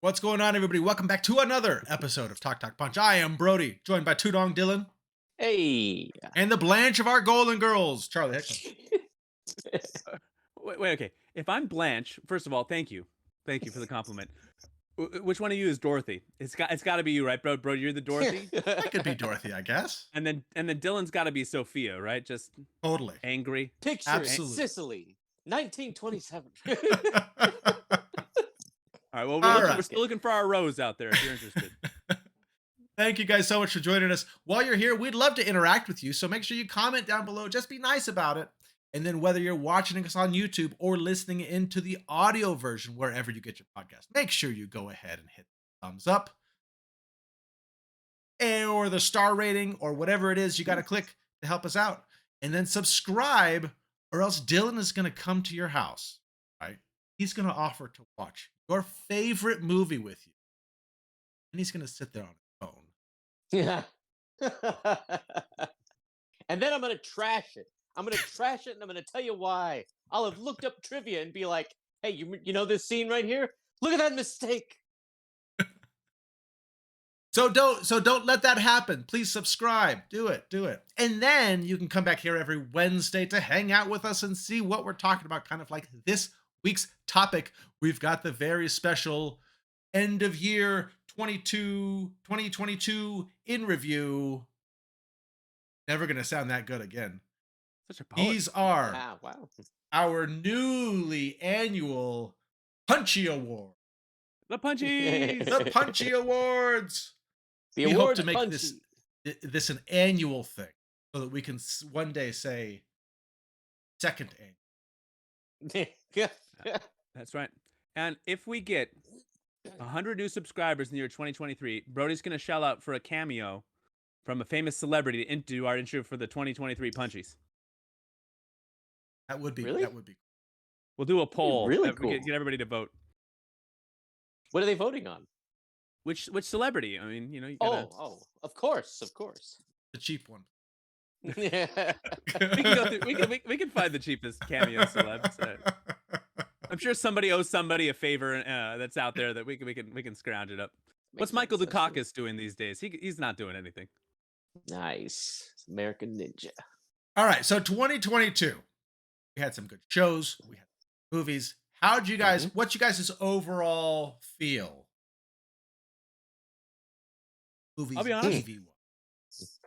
What's going on, everybody? Welcome back to another episode of Talk Talk Punch. I am Brody, joined by Tudong Dylan Hey. and the Blanche of our Golden Girls, Charlie Hickman. Wait, okay. If I'm Blanche, first of all, thank you for the compliment. Which one of you is Dorothy? It's got to be you, right, bro? Bro, you're the Dorothy. I could be Dorothy, I guess. And then Dylan's got to be Sophia, right? Just Totally. angry. Picture Absolutely. Sicily, 1927. All right. Well, All we're right. still looking for our rose out there if you're interested. Thank you guys so much for joining us. While you're here, we'd love to interact with you, so make sure you comment down below. Just be nice about it. And then whether you're watching us on YouTube or listening into the audio version, wherever you get your podcast, make sure you go ahead and hit the thumbs up or the star rating or whatever it is you got to click to help us out. And then subscribe, or else Dylan is going to come to your house, right? He's going to offer to watch your favorite movie with you. And he's going to sit there on his phone. Yeah. And then I'm going to trash it. I'm going to trash it, and I'm going to tell you why. I'll have looked up trivia and be like, hey, you know this scene right here? Look at that mistake. So don't let that happen. Please subscribe. Do it. And then you can come back here every Wednesday to hang out with us and see what we're talking about, kind of like this week's topic. We've got the very special end of year 2022 in review. Never going to sound that good again. Such a poet. These are Wow. our newly annual Punchy Award. The Punchies. The Punchy Awards. The We hope award to make punchy. this an annual thing so that we can one day say second annual. That's right. And if we get 100 new subscribers in the year 2023, Brody's going to shell out for a cameo from a famous celebrity to do our intro for the 2023 Punchies. That would be Really? We'll do a poll. really We get cool. everybody to vote. What are they voting on? Which celebrity? I mean, you gotta... Oh, of course. the cheap one. Yeah. We can go through. We can find the cheapest cameo celebs. I'm sure somebody owes somebody a favor that's out there that we can scrounge it up. What's Michael Dukakis doing these days? He's not doing anything. Nice. American Ninja. All right, so 2022. We had some good shows. We had movies. How'd you guys? What's you guys' overall feel? Movies, I'll be honest. TV.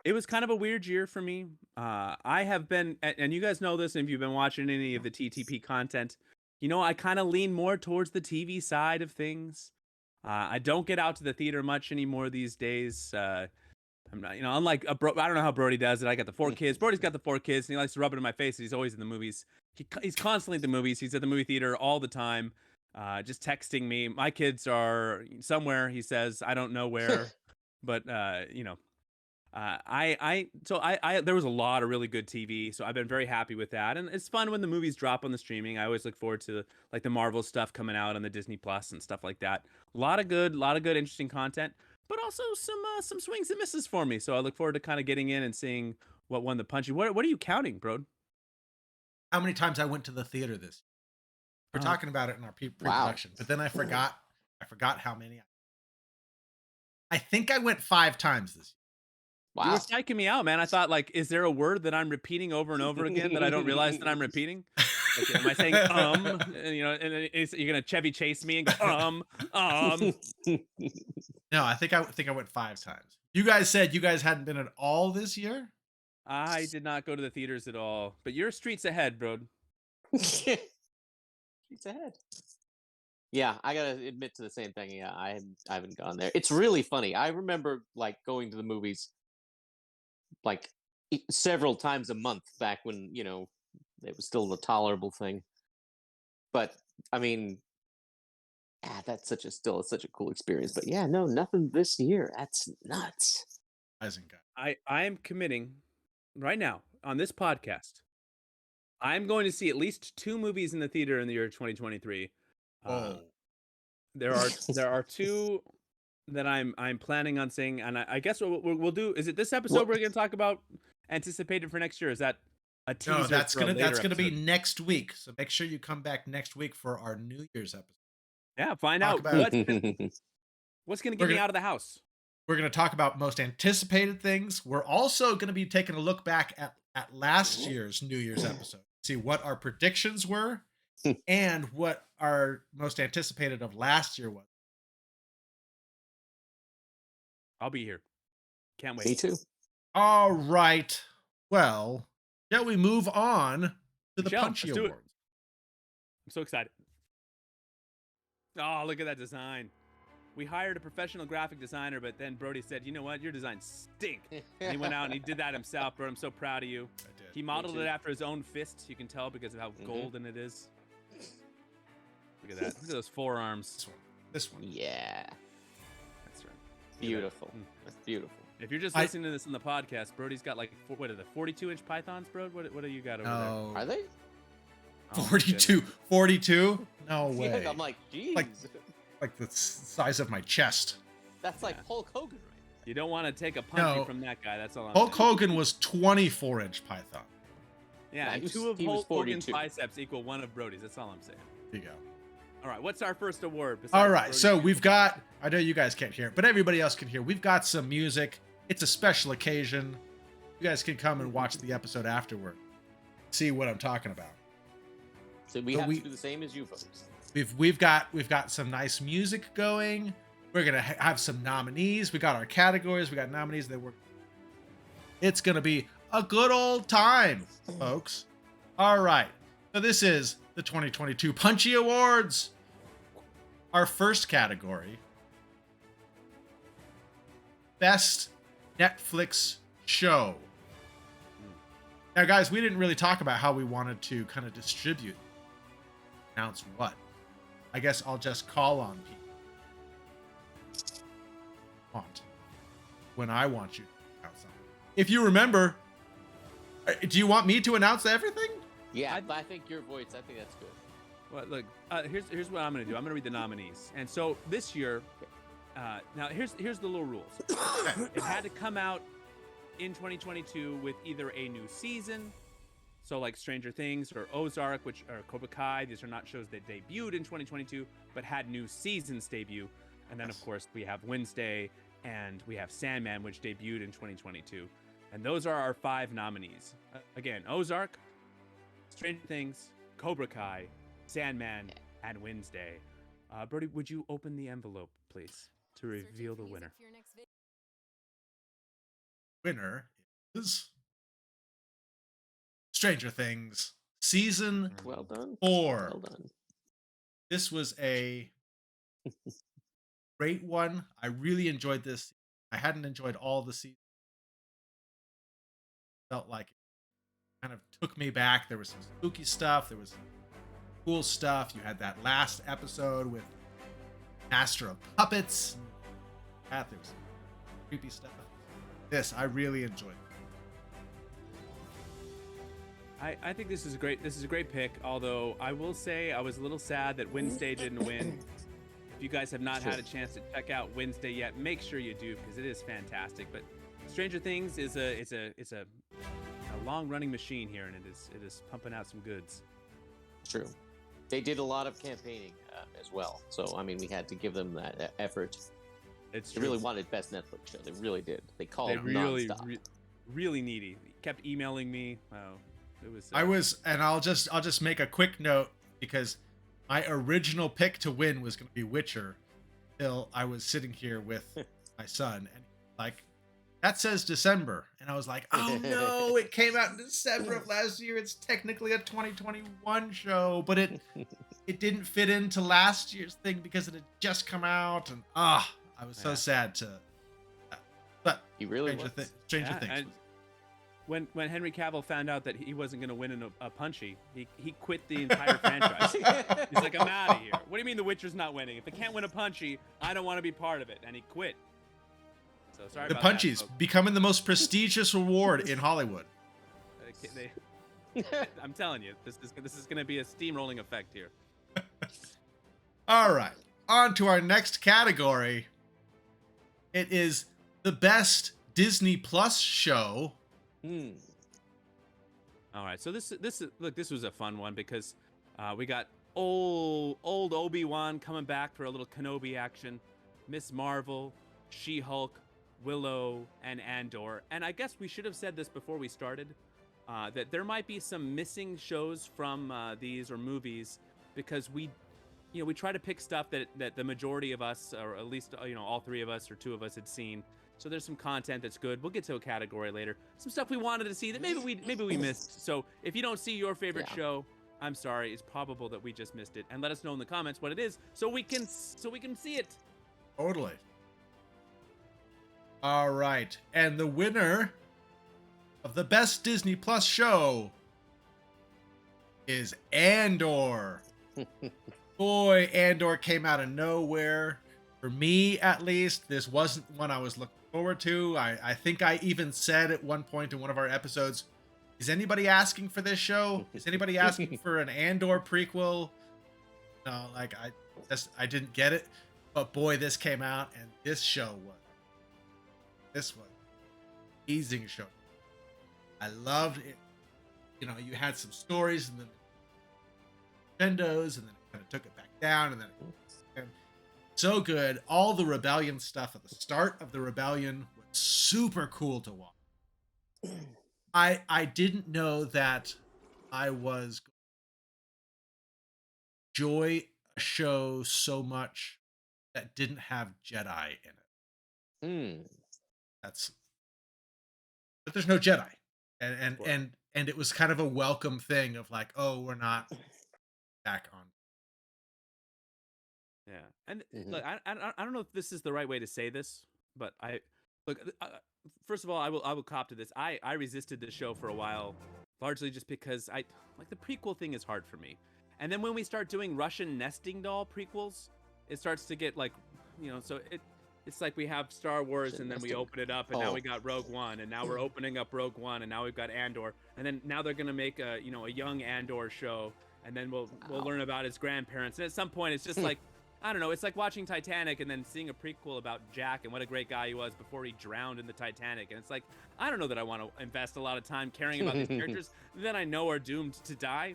It was kind of a weird year for me. I have been, and you guys know this, and if you've been watching any of the TTP content, I kind of lean more towards the TV side of things. I don't get out to the theater much anymore these days. I'm not, unlike I don't know how Brody does it. I got the 4 kids. Brody's got the 4 kids, and he likes to rub it in my face. He's always in the movies. He's constantly at the movies. He's at the movie theater all the time, just texting me. My kids are somewhere. He says, I don't know where, but there was a lot of really good TV, so I've been very happy with that. And it's fun when the movies drop on the streaming. I always look forward to like the Marvel stuff coming out on the Disney Plus and stuff like that. A lot of good, interesting content, but also some swings and misses for me. So I look forward to kind of getting in and seeing what won the Punchy. What are you counting, bro? How many times I went to the theater this year? We're talking about it in our pre-production, but then I forgot how many. I think I went 5 times this year. Wow. You were psyching me out, man. I thought, like, is there a word that I'm repeating over and over again that I don't realize that I'm repeating? Like, am I saying and, and you're gonna Chevy Chase me and go No, I think I went 5 times. You guys said you guys hadn't been at all this year? I did not go to the theaters at all, but you're streets ahead, bro. Streets ahead. Yeah, I gotta admit to the same thing. Yeah, I haven't gone there. It's really funny. I remember like going to the movies like several times a month back when it was still a tolerable thing. But I mean, that's still such a cool experience. But yeah, no, nothing this year. That's nuts. I am committing right now on this podcast. I'm going to see at least 2 movies in the theater in the year 2023. There are 2 that I'm planning on seeing, and I guess what we'll do is it this episode we're going to talk about anticipated for next year. Is that a teaser? No, that's gonna episode? be next week. So make sure you come back next week for our New Year's episode. Yeah, find out What's going to We're get me gonna- out of the house? We're going to talk about most anticipated things. We're also going to be taking a look back at last year's New Year's episode, see what our predictions were and what our most anticipated of last year was. I'll be here. Can't wait. Me too. All right. Well, shall we move on to the Michelle, Punchy let's do it. Awards? I'm so excited. Oh, look at that design. We hired a professional graphic designer, but then Brody said, you know what? Your designs stink. And he went out and he did that himself, bro. I'm so proud of you. I did. He modeled too. it after his own fists. You can tell because of how golden it is. Look at that. Look at those forearms. This one. Yeah. That's right. Beautiful. Mm. That's beautiful. If you're just listening to this on the podcast, Brody's got like, what are the 42-inch pythons, bro? What do you got over there? No. Are they? Oh, my 42. 42? No way. Yeah, I'm like, geez. Like the size of my chest. That's like Hulk Hogan, right? You don't want to take a punch No. from that guy. That's all I'm Hulk saying. Hogan was 24-inch python. Yeah, Nah, and he was- two of he was Hulk Hogan's 42. biceps equal one of Brody's. That's all I'm saying. There you go. All right, what's our first award? All besides right, Brody's so beautiful we've got, body? I know you guys can't hear it, but everybody else can hear. We've got some music. It's a special occasion. You guys can come and watch the episode afterward. See what I'm talking about. So we But have we- to do the same as you folks. We've got some nice music going. We're gonna have some nominees. We got our categories. We got nominees that were. It's gonna be a good old time, folks. All right. So this is the 2022 Punchy Awards. Our first category: Best Netflix Show. Now, guys, we didn't really talk about how we wanted to kind of distribute, announce what. I guess I'll just call on people. When I want you to announce something. If you remember, do you want me to announce everything? Yeah, but I think your voice, I think that's good. Well, look, here's what I'm going to do. I'm going to read the nominees. And so this year, now here's the little rules. It had to come out in 2022 with either a new season, so like Stranger Things or Ozark, which are Cobra Kai. These are not shows that debuted in 2022, but had new seasons debut. And then, of course, we have Wednesday and we have Sandman, which debuted in 2022. And those are our 5 nominees. Again, Ozark, Stranger Things, Cobra Kai, Sandman, and Wednesday. Brody, would you open the envelope, please, to reveal the winner? Winner is Stranger Things season Well done. 4. Well done. This was a great one. I really enjoyed this. I hadn't enjoyed all the seasons. Felt like it kind of took me back. There was some spooky stuff. There was some cool stuff. You had that last episode with Master of Puppets. There was some creepy stuff. This I really enjoyed. I think this is great. This is a great pick. Although I will say I was a little sad that Wednesday didn't win. If you guys have not had a chance to check out Wednesday yet, make sure you do because it is fantastic. But Stranger Things is a long running machine here, and it is pumping out some goods. True. They did a lot of campaigning as well. So, I mean, we had to give them that effort. It's They true. really wanted Best Netflix Show. They really did. They called They really, nonstop. really needy. Kept emailing me. Oh, it was. I was, and I'll just make a quick note because my original pick to win was going to be Witcher. Till I was sitting here with my son, and like, that says December, and I was like, oh no, it came out in December of last year. It's technically a 2021 show, but it didn't fit into last year's thing because it had just come out, and I was so sad to. But He really Stranger, was. Stranger Yeah, Things. and when Henry Cavill found out that he wasn't going to win in a Punchy, he quit the entire franchise. He's like, I'm out of here. What do you mean The Witcher's not winning? If it can't win a Punchy, I don't want to be part of it. And he quit. So sorry The about that, Punchies folks. becoming the most prestigious award in Hollywood. I'm telling you, this is going to be a steamrolling effect here. All right, on to our next category. It is the best Disney Plus show. All right, so this was a fun one because we got old Obi-Wan coming back for a little Kenobi action. Miss Marvel, She-Hulk, Willow, and Andor. And I guess we should have said this before we started, that there might be some missing shows from these or movies because we try to pick stuff that the majority of us, or at least all three of us or two of us, had seen. So there's some content that's good. We'll get to a category later. Some stuff we wanted to see that maybe we missed. So if you don't see your favorite show, I'm sorry. It's probable that we just missed it. And let us know in the comments what it is so we can see it. Totally. All right, and the winner of the best Disney Plus show is Andor. Boy, Andor came out of nowhere. For me, at least, this wasn't one I was looking forward to. I think I even said at one point in one of our episodes, is anybody asking for this show? Is anybody asking for an Andor prequel? No, like I didn't get it. But boy, this came out, and this was amazing show. I loved it. You had some stories, and then crescendos, and then it kind of took it back down, and then so good. All the rebellion stuff at the start of the rebellion was super cool to watch. I didn't know that I was enjoy a show so much that didn't have Jedi in it. But there's no Jedi, and it was kind of a welcome thing of like, oh, we're not back on. Yeah, and look, I don't know if this is the right way to say this, but first of all, I will cop to this. I resisted this show for a while, largely just because the prequel thing is hard for me. And then when we start doing Russian nesting doll prequels, it starts to get so it's like we have Star Wars, and then we open it up, and now we got Rogue One, and now we're opening up Rogue One, and now we've got Andor, and then now they're gonna make a young Andor show, and then we'll learn about his grandparents, and at some point it's just like, I don't know, it's like watching Titanic and then seeing a prequel about Jack and what a great guy he was before he drowned in the Titanic, and it's like, I don't know that I want to invest a lot of time caring about these characters that I know are doomed to die,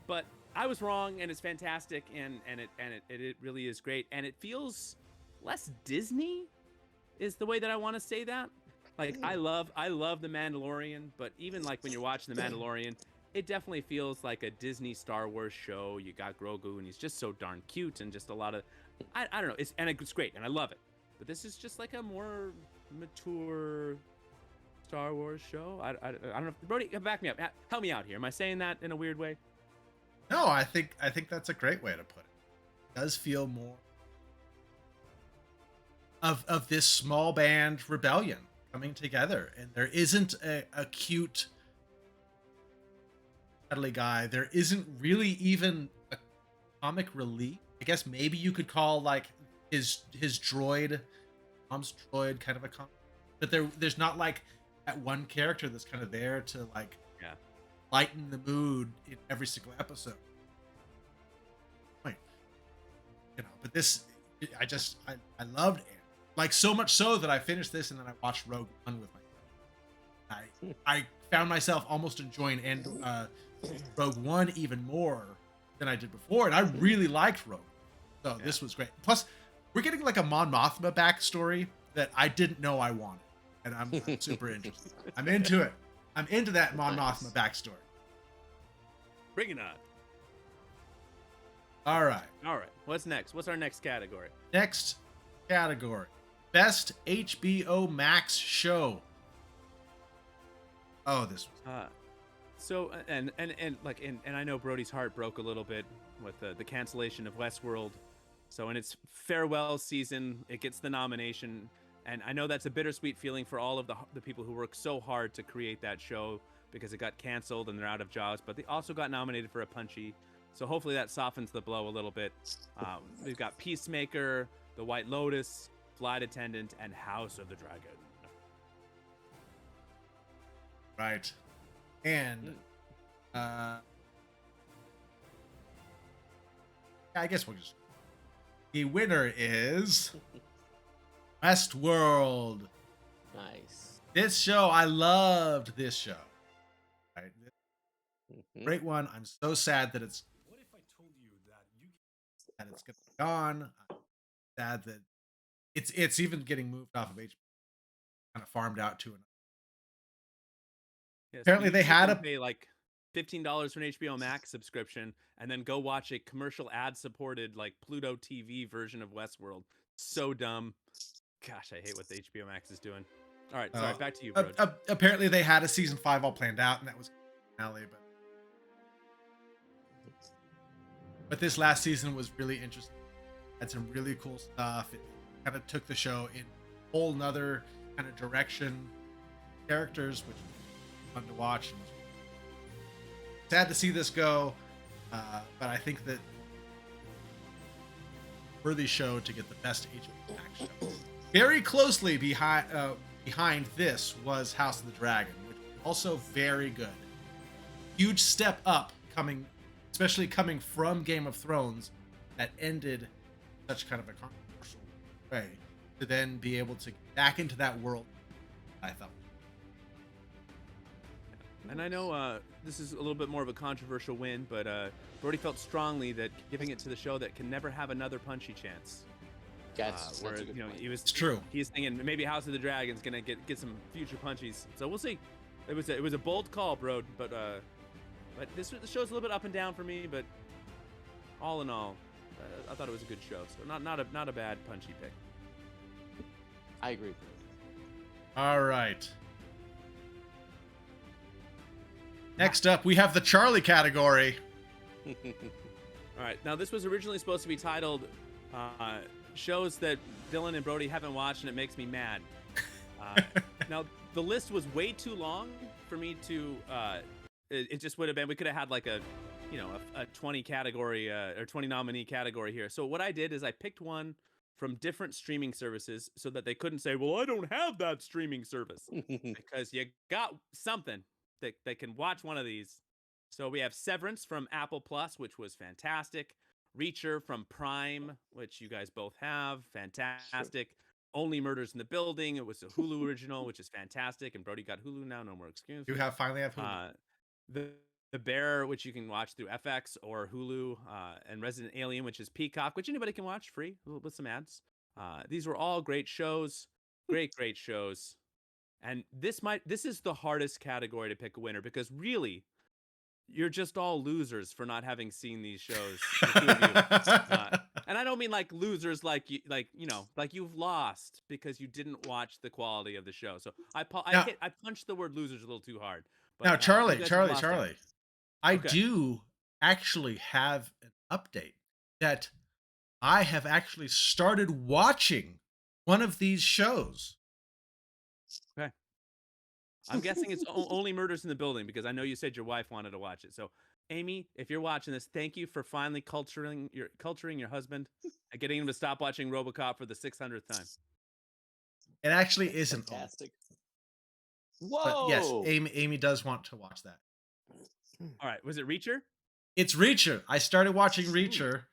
but I was wrong, and it's fantastic, and it really is great, and it feels less Disney is the way that I want to say that. Like, I love The Mandalorian, but even like when you're watching The Mandalorian, it definitely feels like a Disney Star Wars show. You got Grogu, and he's just so darn cute, and just a lot of, I don't know, it's great, and I love it. But this is just like a more mature Star Wars show. I don't know. Brody, back me up. Help me out here. Am I saying that in a weird way? No, I think that's a great way to put it. It does feel more of this small band rebellion coming together, and there isn't a cute cuddly guy. There isn't really even a comic relief. I guess maybe you could call like his droid, mom's droid, kind of a comic, but there's not like that one character that's kind of there to like lighten the mood in every single episode. Right. But this, I loved it. Like, so much so that I finished this and then I watched Rogue One with my. I found myself almost enjoying Rogue One even more than I did before, and I really liked Rogue. So this was great. Plus, we're getting like a Mon Mothma backstory that I didn't know I wanted, and I'm super interested. I'm into it. I'm into that Mon Mothma backstory. Bring it on. All right. What's next? What's our next category? Next category: Best HBO Max Show. Oh, this was. So and I know Brody's heart broke a little bit with the cancellation of Westworld. So in its farewell season, it gets the nomination, and I know that's a bittersweet feeling for all of the people who worked so hard to create that show, because it got canceled and they're out of jobs, but they also got nominated for a Punchy. So hopefully that softens the blow a little bit. We've got Peacemaker, The White Lotus, Flight Attendant, and House of the Dragon. Right. And I guess we'll just. The winner is Westworld. Nice. This show, I loved this show. Right? Great one. I'm so sad that it's. What if I told you that it's gonna be gone? I'm sad that It's even getting moved off of HBO, kind of farmed out to an. Yeah, so Apparently, they you had can a. pay like $15 for an HBO Max subscription and then go watch a commercial ad supported like Pluto TV version of Westworld. So dumb. Gosh, I hate what the HBO Max is doing. All right, sorry, Uh, back to you, bro. apparently, they had a season 5 all planned out, and that was finale. But this last season was really interesting. Had some really cool stuff. It kind of took the show in a whole nother kind of direction. Characters, which was fun to watch. And sad to see this go, but I think that worthy show to get the best HBO Max show. Very closely behind this was House of the Dragon, which was also very good. Huge step up especially coming from Game of Thrones, that ended such kind of a controversial way, to then be able to get back into that world. I thought. And I know this is a little bit more of a controversial win, but Brody felt strongly that giving it to the show that can never have another Punchy chance. That's Where a good point. It's true. He's thinking maybe House of the Dragon's gonna get some future Punchies. So we'll see. It was a bold call, bro. But the show's a little bit up and down for me. But all in all, I thought it was a good show. So not a bad Punchy pick. I agree. All right. Next up, we have the Charlie category. All right. Now this was originally supposed to be titled shows that Dylan and Brody haven't watched, and it makes me mad. Now the list was way too long for me to. It just would have been. We could have had like a 20 category or 20 nominee category here. So what I did is I picked one from different streaming services so that they couldn't say, "Well, I don't have that streaming service," because you got something that can watch one of these. So we have Severance from Apple Plus, which was fantastic. Reacher from Prime, which you guys both have, fantastic. Sure. Only Murders in the Building, it was a Hulu original, which is fantastic. And Brody got Hulu now, no more excuses. You finally have Hulu. The Bear, which you can watch through FX or Hulu, and Resident Alien, which is Peacock, which anybody can watch free with some ads. These were all great shows, great shows. And this is the hardest category to pick a winner, because really, you're just all losers for not having seen these shows. And I don't mean like losers like you've lost because you didn't watch the quality of the show. So I punched the word losers a little too hard. But, now, Charlie, I Okay. do actually have an update that I have actually started watching one of these shows. Okay. I'm guessing it's Only Murders in the Building, because I know you said your wife wanted to watch it. So, Amy, if you're watching this, thank you for finally culturing your husband and getting him to stop watching RoboCop for the 600th time. It actually isn't fantastic. Whoa! But yes, Amy does want to watch that. All right, was it Reacher? It's Reacher. I started watching Reacher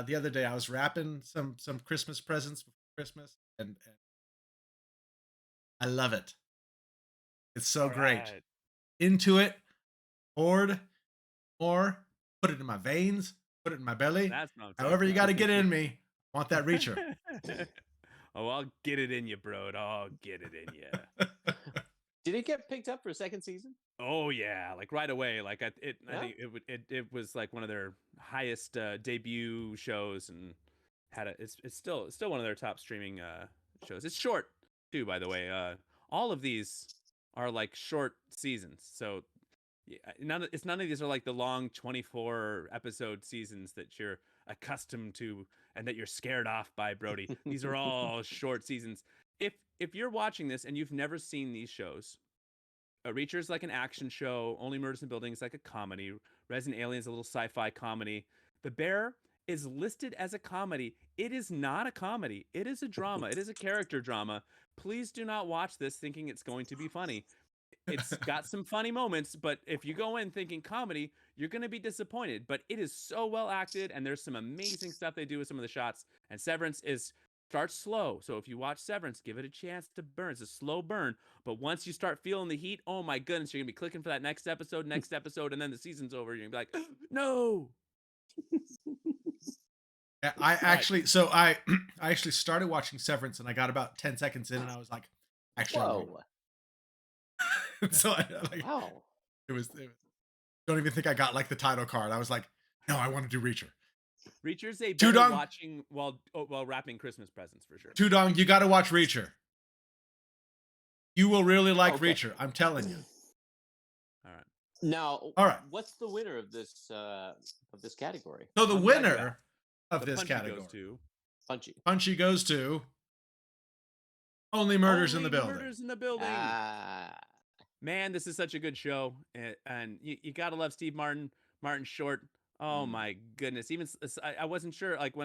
the other day. I was wrapping some Christmas presents before Christmas, and I love it. It's so great. Right. Into it, poured more, put it in my veins, put it in my belly. However you got to get it in me. I want that Reacher. Oh, I'll get it in you, bro. I'll get it in you. Did it get picked up for a second season? Oh yeah, like right away. Like I think it was like one of their highest debut shows, and it's still one of their top streaming shows. It's short too, by the way. All of these are like short seasons, so none of these are like the long 24 episode seasons that you're accustomed to and that you're scared off by, Brody. These are all short seasons. If you're watching this and you've never seen these shows, Reacher is like an action show. Only Murders in the Building is like a comedy. Resident Alien is a little sci-fi comedy. The Bear is listed as a comedy. It is not a comedy. It is a drama. It is a character drama. Please do not watch this thinking it's going to be funny. It's got some funny moments, but if you go in thinking comedy, you're going to be disappointed. But it is so well acted, and there's some amazing stuff they do with some of the shots. And Severance starts slow. So if you watch Severance, give it a chance to burn. It's a slow burn. But once you start feeling the heat, oh my goodness, you're going to be clicking for that next episode, and then the season's over. You're going to be like, no. I Right. actually, so I I actually started watching Severance, and I got about 10 seconds in, and I was like, actually, I want Whoa! to. So I like Wow. it was. Don't even think I got like the title card. I was like, no, I want to do Reacher. Reacher's a better Tudong, watching while wrapping Christmas presents for sure. Tudong, you got to watch Reacher. You will really like Okay. Reacher. I'm telling you. All right. Now, All right. what's the winner of this category? So the I'm glad you asked. winner of The this Punchy goes category, to Punchy. Punchy, goes to Only Murders in the Only Building. Murders in the Building. Ah, Man, this is such a good show, and you gotta love Steve Martin, Martin Short. Oh mm. my goodness! Even I wasn't sure like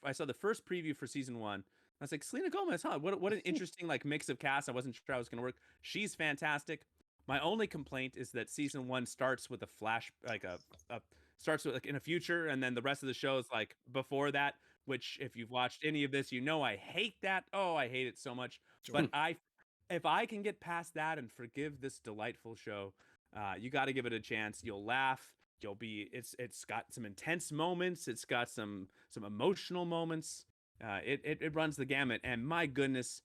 I saw the first preview for season one. I was like, Selena Gomez, huh? What an interesting like mix of cast. I wasn't sure I was gonna work. She's fantastic. My only complaint is that season one starts with a flash, like a starts with like in a future, and then the rest of the show is like before that. Which, if you've watched any of this, you know I hate that. Oh, I hate it so much. Sure. But if I can get past that and forgive this delightful show, you got to give it a chance. You'll laugh. You'll be. It's got some intense moments. It's got some emotional moments. It runs the gamut. And my goodness,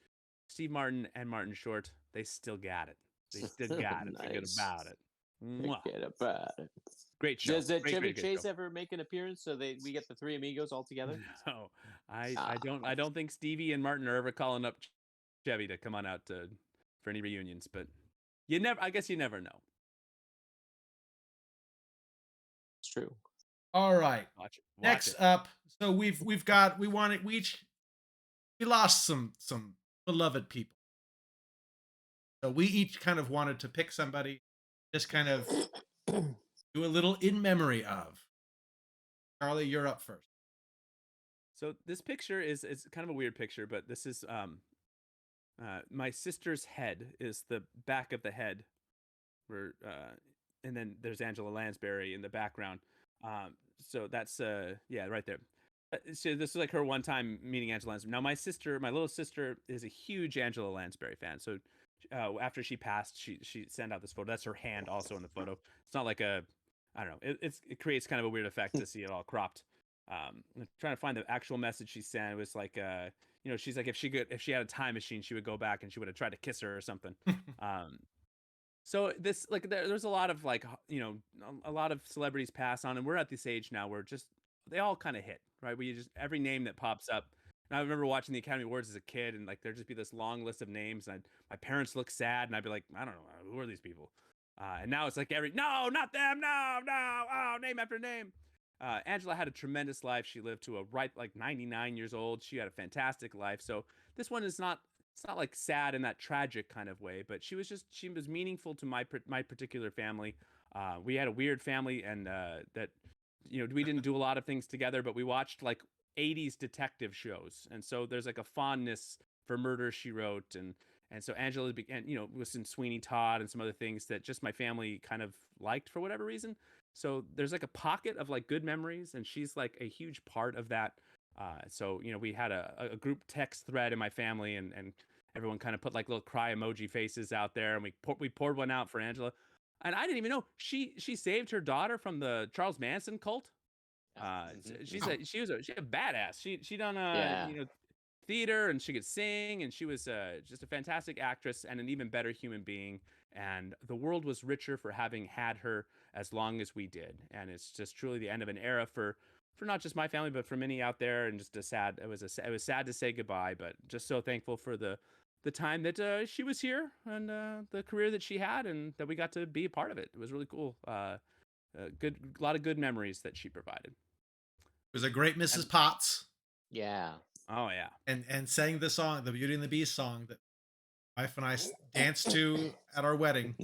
Steve Martin and Martin Short, they still got it. They still got it. Forget Nice. about it. Mwah. Forget about it. Great show. Does Chevy Great Chase show. ever make an appearance so we get the three amigos all together? No, Ah, I don't think Stevie and Martin are ever calling up Chevy to come on out for any reunions, but you never. I guess you never know. it's true. All right. Watch it. Watch Next it. up, so we've got we lost some beloved people. So we each kind of wanted to pick somebody, just kind of do a little in memory of. Charlie, you're up first. So this picture is kind of a weird picture, but this is my sister's head is the back of the head, where and then there's Angela Lansbury in the background. So that's yeah, right there. So this is like her one time meeting Angela Lansbury. Now my little sister, is a huge Angela Lansbury fan. So after she passed, she sent out this photo. That's her hand also in the photo. It's not like I don't know. It creates kind of a weird effect to see it all cropped. I'm trying to find the actual message she sent. It was like she's like if she had a time machine, she would go back and she would have tried to kiss her or something. Um, so this like there's a lot of like a lot of celebrities pass on, and we're at this age now where just they all kind of hit right. We just every name that pops up. And I remember watching the Academy Awards as a kid, and like there'd just be this long list of names, and my parents look sad, and I'd be like, I don't know, who are these people? And now it's like no, not them, no, oh, name after name. Angela had a tremendous life. She lived to a ripe like 99 years old. She had a fantastic life. So this one is not it's not like sad in that tragic kind of way, but she was meaningful to my particular family. We had a weird family, and that we didn't do a lot of things together, but we watched like 80s detective shows, and so there's like a fondness for Murder She Wrote, and so Angela began was in Sweeney Todd and some other things that just my family kind of liked for whatever reason. So there's like a pocket of like good memories, and she's like a huge part of that. So we had a group text thread in my family, and everyone kind of put like little cry emoji faces out there, and we poured one out for Angela. And I didn't even know she saved her daughter from the Charles Manson cult. She a badass. She done Yeah. theater, and she could sing, and she was just a fantastic actress and an even better human being. And the world was richer for having had her as long as we did. And it's just truly the end of an era for not just my family, but for many out there. And just it was sad to say goodbye, but just so thankful for the time that she was here, and the career that she had, and that we got to be a part of it. It was really cool. A lot of good memories that she provided. It was a great Mrs. And, Potts, Yeah. oh yeah, and sang the song, the Beauty and the Beast song that my wife and I danced to at our wedding.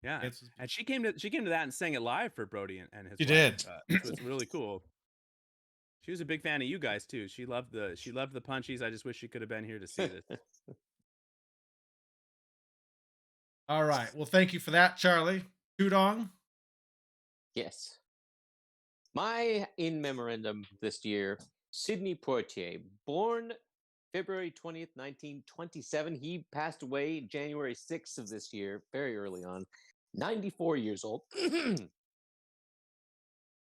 yeah. It was, And she came to that and sang it live for Brody and his she wife, did. which was really cool. She was a big fan of you guys too. She loved the punchies. I just wish she could have been here to see this. All right. Well, thank you for that, Charlie. Tudong. Yes. My in memorandum this year, Sidney Poitier, born February 20th, 1927. He passed away January 6th of this year, very early on, 94 years old.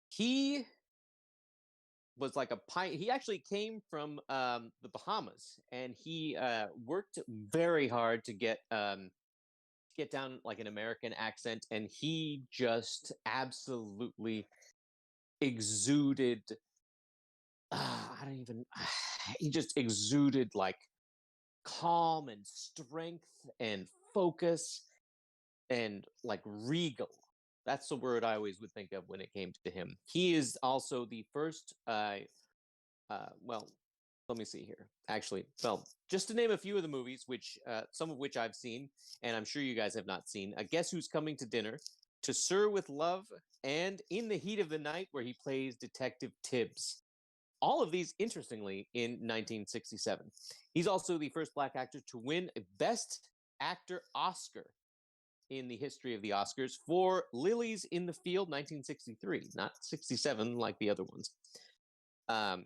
He was like a he actually came from the Bahamas, and he worked very hard to get down like an American accent, and he just absolutely exuded. I don't even. He just exuded like calm and strength and focus and like regal. That's the word I always would think of when it came to him. He is also the first. Well, let me see here. Actually, well, just to name a few of the movies, which some of which I've seen, and I'm sure you guys have not seen. Guess Who's Coming to Dinner, To Sir with Love, and In the Heat of the Night, where he plays Detective Tibbs. All of these, interestingly, in 1967. He's also the first black actor to win a Best Actor Oscar in the history of the Oscars for Lilies in the Field, 1963, not 67 like the other ones. Um,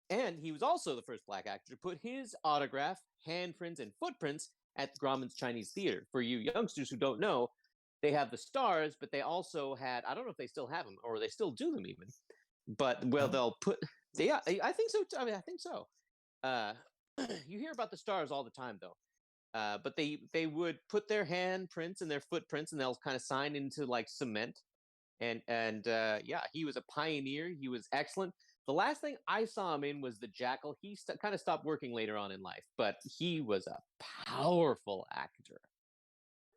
and he was also the first black actor to put his autograph, handprints, and footprints at Grauman's Chinese Theater. For you youngsters who don't know, they have the stars, but they also had, I don't know if they still have them or they still do them even. But, well, No. they'll put, yeah, I think so. I mean, I think so. You hear about the stars all the time, though. But they would put their handprints and their footprints, and they'll kind of sign into like cement. And yeah, he was a pioneer. He was excellent. The last thing I saw him in was The Jackal. He kind of stopped working later on in life, but he was a powerful actor,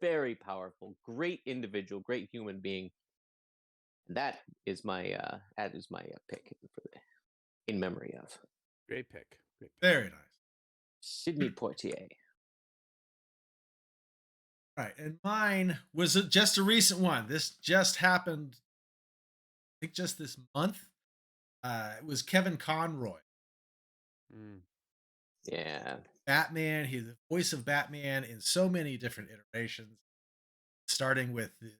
very powerful, great individual, great human being. And that is my pick for in memory of Great pick. Great pick. Very nice. Sidney Poitier. Right, and mine was just a recent one. This just happened, I think, just this month. It was Kevin Conroy, Mm. Yeah. Batman. He's the voice of Batman in so many different iterations, starting with the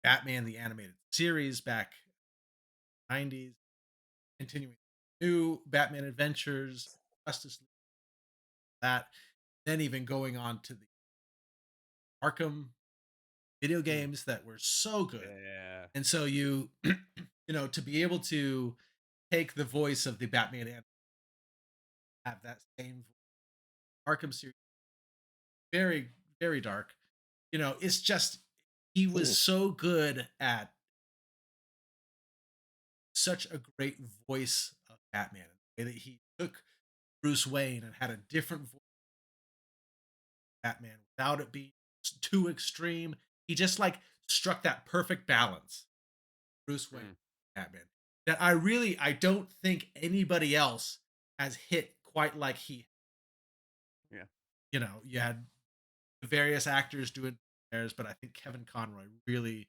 Batman the animated series back in the 90s, continuing new Batman adventures, Justice League, that, then even going on to the Arkham video games that were so good. Yeah. And so to be able to take the voice of the Batman and have that same Arkham series, very, very dark. It's just, he was so good at such a great voice of Batman. The way that he took Bruce Wayne and had a different voice of Batman without it being too extreme. He just like struck that perfect balance. Bruce Wayne, Mm. Batman. That I don't think anybody else has hit quite like he. Yeah. You had various actors doing theirs, but I think Kevin Conroy really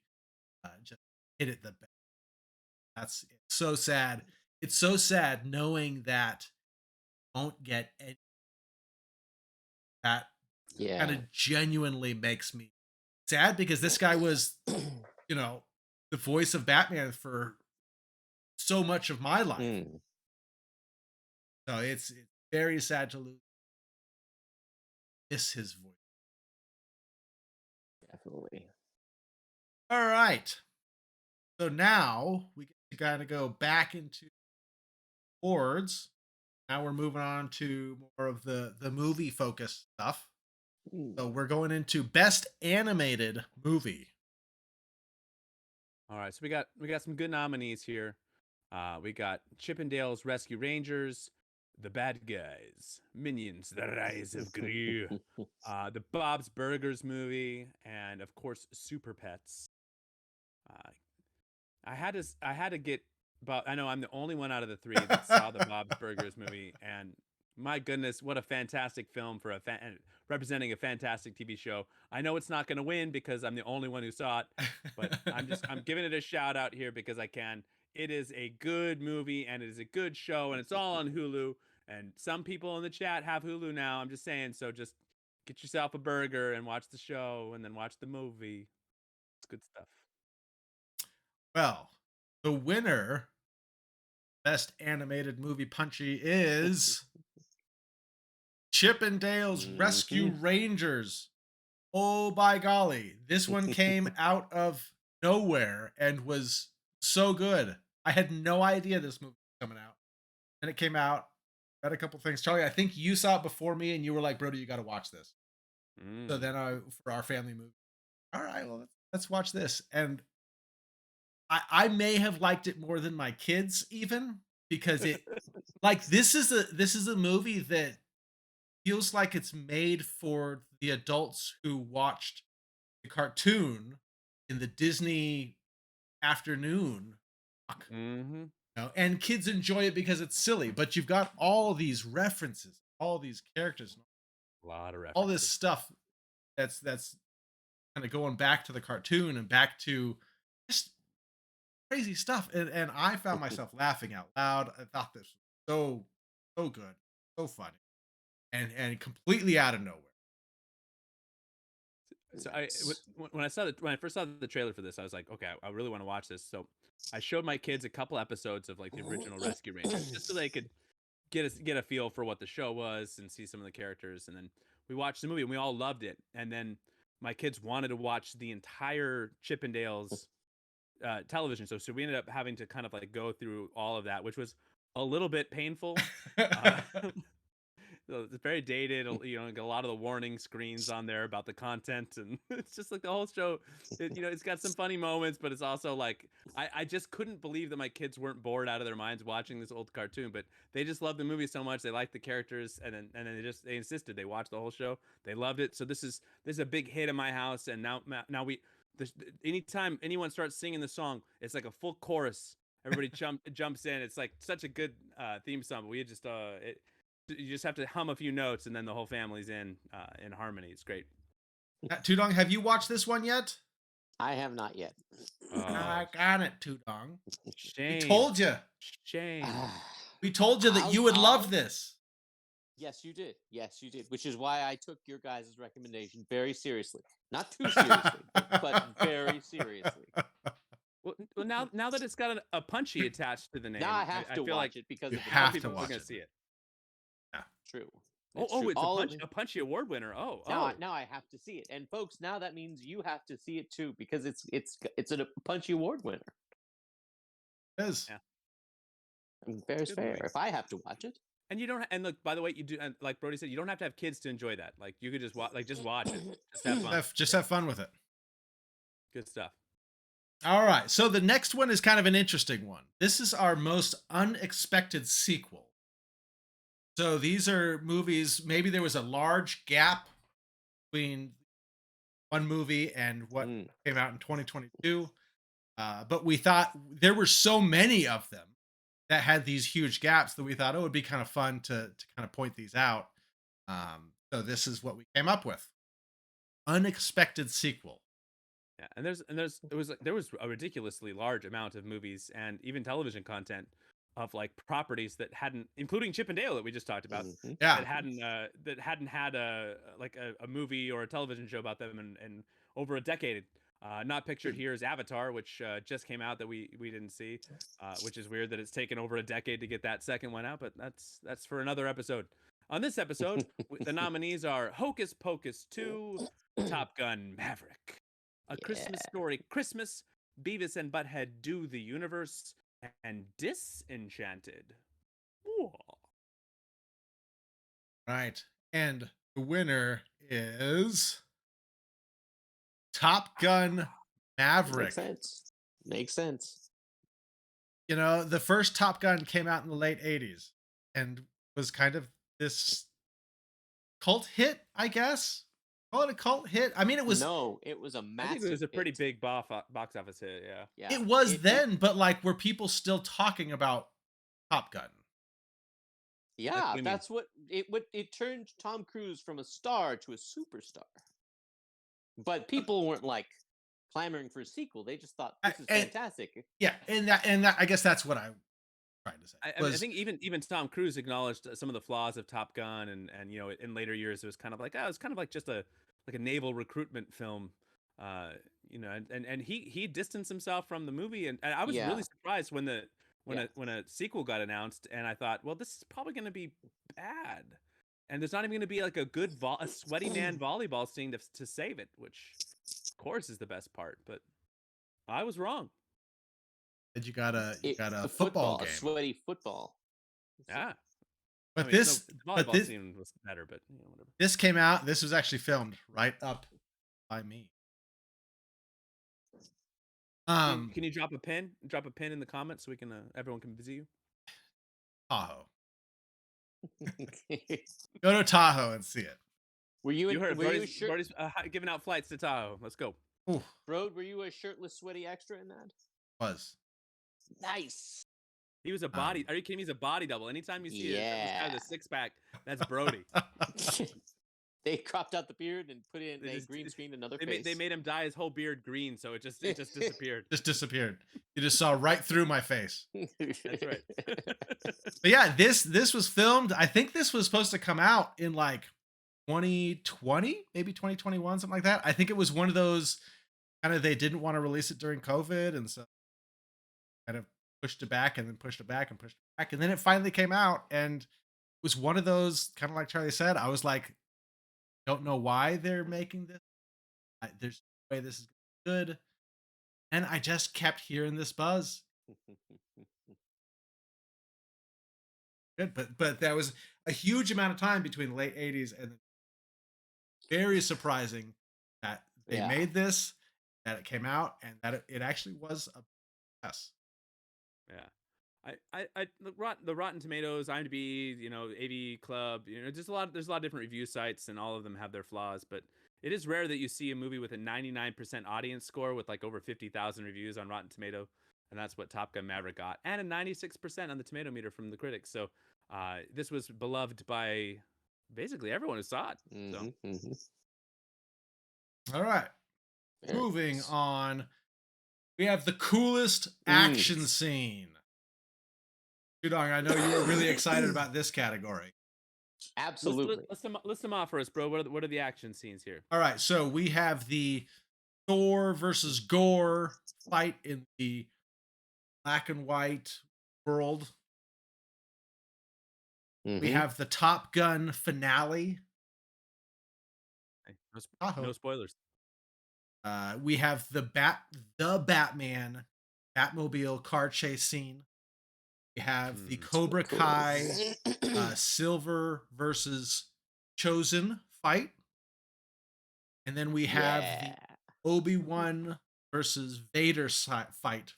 just hit it the best. That's so sad. It's so sad knowing that you won't get any, that kind Yeah. of genuinely makes me sad because this guy was, the voice of Batman for so much of my life. Mm, So it's very sad to miss his voice. definitely. All right. So now we get to kind of go back into awards. Now we're moving on to more of the movie focused stuff. So we're going into best animated movie. All right, so we got some good nominees here. We got Chippendales Rescue Rangers, The Bad Guys, Minions: The Rise of Gru, the Bob's Burgers movie, and of course Super Pets. I had to get about. I know I'm the only one out of the three that saw the Bob's Burgers movie, and my goodness, what a fantastic film for representing a fantastic TV show. I know it's not going to win because I'm the only one who saw it, but I'm giving it a shout out here because I can. It is a good movie and it is a good show, and it's all on Hulu. And some people in the chat have Hulu now. I'm just saying, so just get yourself a burger and watch the show, and then watch the movie. It's good stuff. Well, the winner, best animated movie, Punchy, is Chippendales Rescue Rangers. Oh, by golly. This one came out of nowhere and was so good. I had no idea this movie was coming out. and it came out. Read a couple things. Charlie, I think you saw it before me, and you were like, "Brody, you got to watch this." So Mm. then for our family movie, all right, well, let's watch this. And I may have liked it more than my kids even because it like this is a movie that feels like it's made for the adults who watched the cartoon in the Disney afternoon block, Hmm. and kids enjoy it because it's silly, but you've got all these references, all these characters, A lot of all this references. stuff that's kind of going back to the cartoon and back to just crazy stuff. And I found myself laughing out loud. I thought this was so good, so funny, and completely out of nowhere. So Nice. when I first saw the trailer for this, I was like, okay, I really want to watch this. So I showed my kids a couple episodes of like the original Rescue Rangers, just so they could get a feel for what the show was and see some of the characters. And then we watched the movie and we all loved it. And then my kids wanted to watch the entire Chippendales television show, so we ended up having to kind of like go through all of that, which was a little bit painful. Uh, so it's very dated, got a lot of the warning screens on there about the content, and it's just like the whole show. It's got some funny moments, but it's also like I just couldn't believe that my kids weren't bored out of their minds watching this old cartoon, but they just loved the movie so much, they liked the characters, and then they insisted they watched the whole show. They loved it, so this is a big hit in my house, and now anytime anyone starts singing the song, it's like a full chorus. Everybody jumps in. It's like such a good theme song. But you just have to hum a few notes, and then the whole family's in harmony. It's great. Tudong, have you watched this one yet? I have not yet. Oh, I got it, Tudong. We shame, told you. shame. We told you that you would love this. Yes, you did. Yes, you did. Which is why I took your guys' recommendation very seriously. Not too seriously, but very seriously. Well, now that it's got a punchy attached to the Now I name, have I to feel like watch it because You of the more have punchy to people are award. going watch to it. see it. Yeah. True. Oh, True. it's All a punchy award winner. Oh, now I have to see it, and folks, now that means you have to see it too because it's a punchy award winner. It is. yeah, I mean, it's a fair's good fair. movie. If I have to watch it, And you don't, and look, by the way, you do, and like Brody said, you don't have to have kids to enjoy that. Like you could just watch it, just have fun. Just have fun with it. Good stuff. All right. So the next one is kind of an interesting one. This is our most unexpected sequel. So these are movies, maybe there was a large gap between one movie and what Mm. came out in 2022. But we thought there were so many of them that had these huge gaps that we thought, oh, it would be kind of fun to kind of point these out. So this is what we came up with. Unexpected sequel. Yeah, and there was a ridiculously large amount of movies and even television content of like properties that hadn't, including Chip and Dale that we just talked about, Mhm. Yeah. that hadn't had a movie or a television show about them in over a decade. Not pictured here is Avatar, which just came out that we didn't see, which is weird that it's taken over a decade to get that second one out, but that's for another episode. On this episode, the nominees are Hocus Pocus 2, Top Gun Maverick, A Christmas Yeah. Story Christmas, Beavis and Butthead Do the Universe, and Disenchanted. Ooh. Right. And the winner is Top Gun Maverick. Makes sense. Makes sense. You know, the first Top Gun came out in the late 80s and was kind of this cult hit, I guess. Call it a cult hit. I mean, it was No, it was a I massive. think it was a pretty hit. big box office hit. Yeah. Yeah, it was then, but like were people still talking about Top Gun? Yeah, what you mean. that's what it turned Tom Cruise from a star to a superstar. But people weren't like clamoring for a sequel. They just thought this is fantastic. Yeah, and that I guess that's what I'm trying to say. I mean, I think even Tom Cruise acknowledged some of the flaws of Top Gun, and in later years it was kind of like, it was kind of like just a naval recruitment film, and he distanced himself from the movie, and I was Yeah. really surprised when Yeah. when a sequel got announced, and I thought, well, this is probably going to be bad, and there's not even going to be like a sweaty man volleyball scene to save it, which of course is the best part, but I was wrong. you got a The football game. sweaty football. Yeah. But I mean, this, the but volleyball this, scene was better, but whatever. this came out. This was actually filmed right up by me. Can you drop a pin? Drop a pin in the comments so we can everyone can visit you. Tahoe. Go to Tahoe and see it. Were you You heard were you a Brody's giving out flights to Tahoe. Let's go. Ooh, Brode, were you a shirtless, sweaty extra in that? was. Nice. He was a body. Are you kidding me? He's a body double. Anytime you see this guy with a six pack, that's Brody. They cropped out the beard and put in They a just- green screen another They face. made him dye his whole beard green, so it just disappeared. Just disappeared. You just saw right through my face. That's right. But yeah, this was filmed. I think this was supposed to come out in like 2020, maybe 2021, something like that. I think it was one of those kind of they didn't want to release it during COVID, and so kind of pushed it back and then pushed it back and pushed it back, and then it finally came out, and it was one of those kind of like Charlie said. I was like, don't know why they're making this. There's no way this is good, and I just kept hearing this buzz. Good, but that was a huge amount of time between the late 80s and very surprising that they Yeah. made this, that it came out, and that it actually was a success. Yeah. The Rotten Tomatoes, IMDb, AV Club, there's a lot of different review sites, and all of them have their flaws, but it is rare that you see a movie with a 99% audience score with like over 50,000 reviews on Rotten Tomato, and that's what Top Gun Maverick got, and a 96% on the tomato meter from the critics. So this was beloved by basically everyone who saw it. All right. Very Moving nice. on. We have the coolest action scene. Shudong, I know you were really excited about this category. Absolutely. List them off for us, bro. What are the action scenes here? All right, so we have the Thor versus Gore fight in the black and white world. We have the Top Gun finale. Hey, no spoilers. We have the Batman Batmobile car chase scene. We have the Cobra cool. Kai Silver versus Chosen fight. And then we have the Obi-Wan versus Vader fight.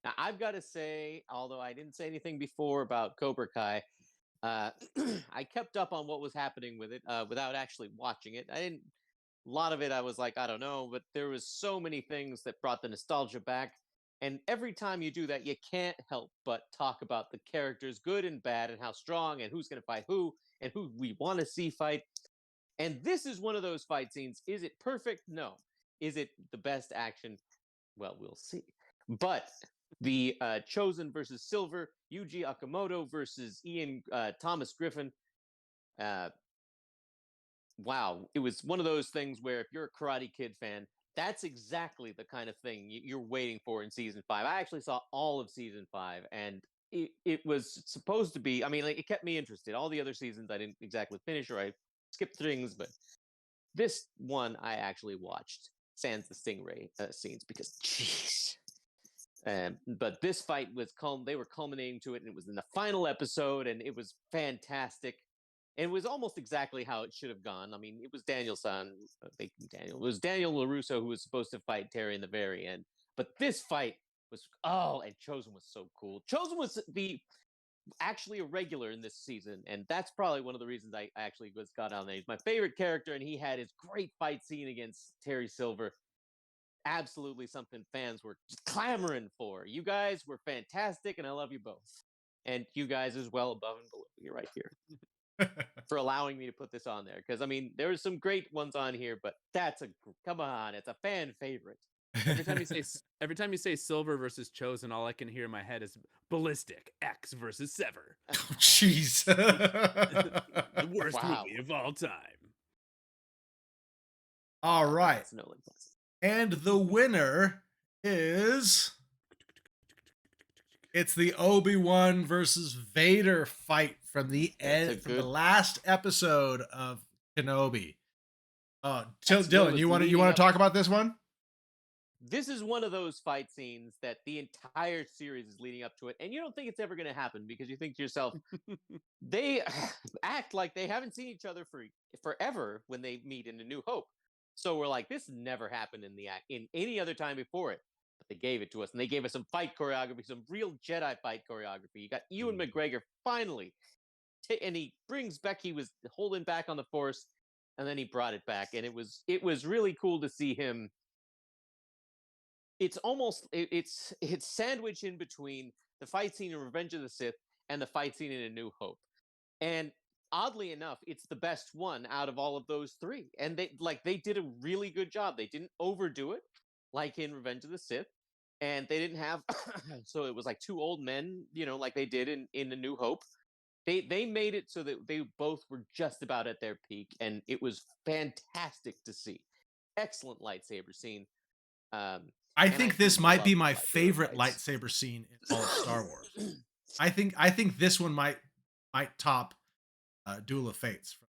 Now, I've got to say, although I didn't say anything before about Cobra Kai, I kept up on what was happening with it without actually watching it. A lot of it, I was like, I don't know, but there was so many things that brought the nostalgia back. And every time you do that, you can't help but talk about the characters, good and bad, and how strong, and who's going to fight who, and who we want to see fight. And this is one of those fight scenes. Is it perfect? No. Is it the best action? Well, we'll see. But the Chosen versus Silver, Yuji Okamoto versus Ian Thomas Griffin. Wow, it was one of those things where if you're a Karate Kid fan, that's exactly the kind of thing you're waiting for in season 5. I actually saw all of season 5, and it was supposed to be. I mean, like, it kept me interested. All the other seasons I didn't exactly finish, or I skipped things, but this one I actually watched. Sans the Stingray scenes, because jeez. But this fight was they were culminating to it, and it was in the final episode, and it was fantastic. And it was almost exactly how it should have gone. I mean, it was it was Daniel LaRusso who was supposed to fight Terry in the very end. But this fight was, and Chosen was so cool. Chosen was actually a regular in this season, and that's probably one of the reasons I actually got on there. He's my favorite character, and he had his great fight scene against Terry Silver. Absolutely something fans were clamoring for. You guys were fantastic, and I love you both. And you guys as well, above and below. You're right here. For allowing me to put this on there, because I mean there were some great ones on here, but come on, it's a fan favorite. Every time you say Silver versus Chosen, all I can hear in my head is Ballistic X versus Sever. Oh, jeez. The worst movie of all time. All right. And the winner is... It's the Obi-Wan versus Vader fight from the the last episode of Kenobi. Dylan, you want to talk about this one? this is one of those fight scenes that the entire series is leading up to it, and you don't think it's ever going to happen because you think to yourself, they act like they haven't seen each other for forever when they meet in A New Hope. So we're like, this never happened in any other time before it. But they gave it to us, and they gave us some fight choreography, some real Jedi fight choreography. You got Ewan McGregor finally, and he brings back. He was holding back on the Force, and then he brought it back, and it was really cool to see him. It's almost it's sandwiched in between the fight scene in Revenge of the Sith and the fight scene in A New Hope. And oddly enough, it's the best one out of all of those three. And they did a really good job. They didn't overdo it like in Revenge of the Sith. And they didn't have so it was like two old men, like they did in A New Hope. They made it so that they both were just about at their peak, and it was fantastic to see. Excellent lightsaber scene. Um, I and I think this do might love be my lightsaber favorite fights. lightsaber scene in all of Star Wars. I think this one might top Duel of Fates. Yeah.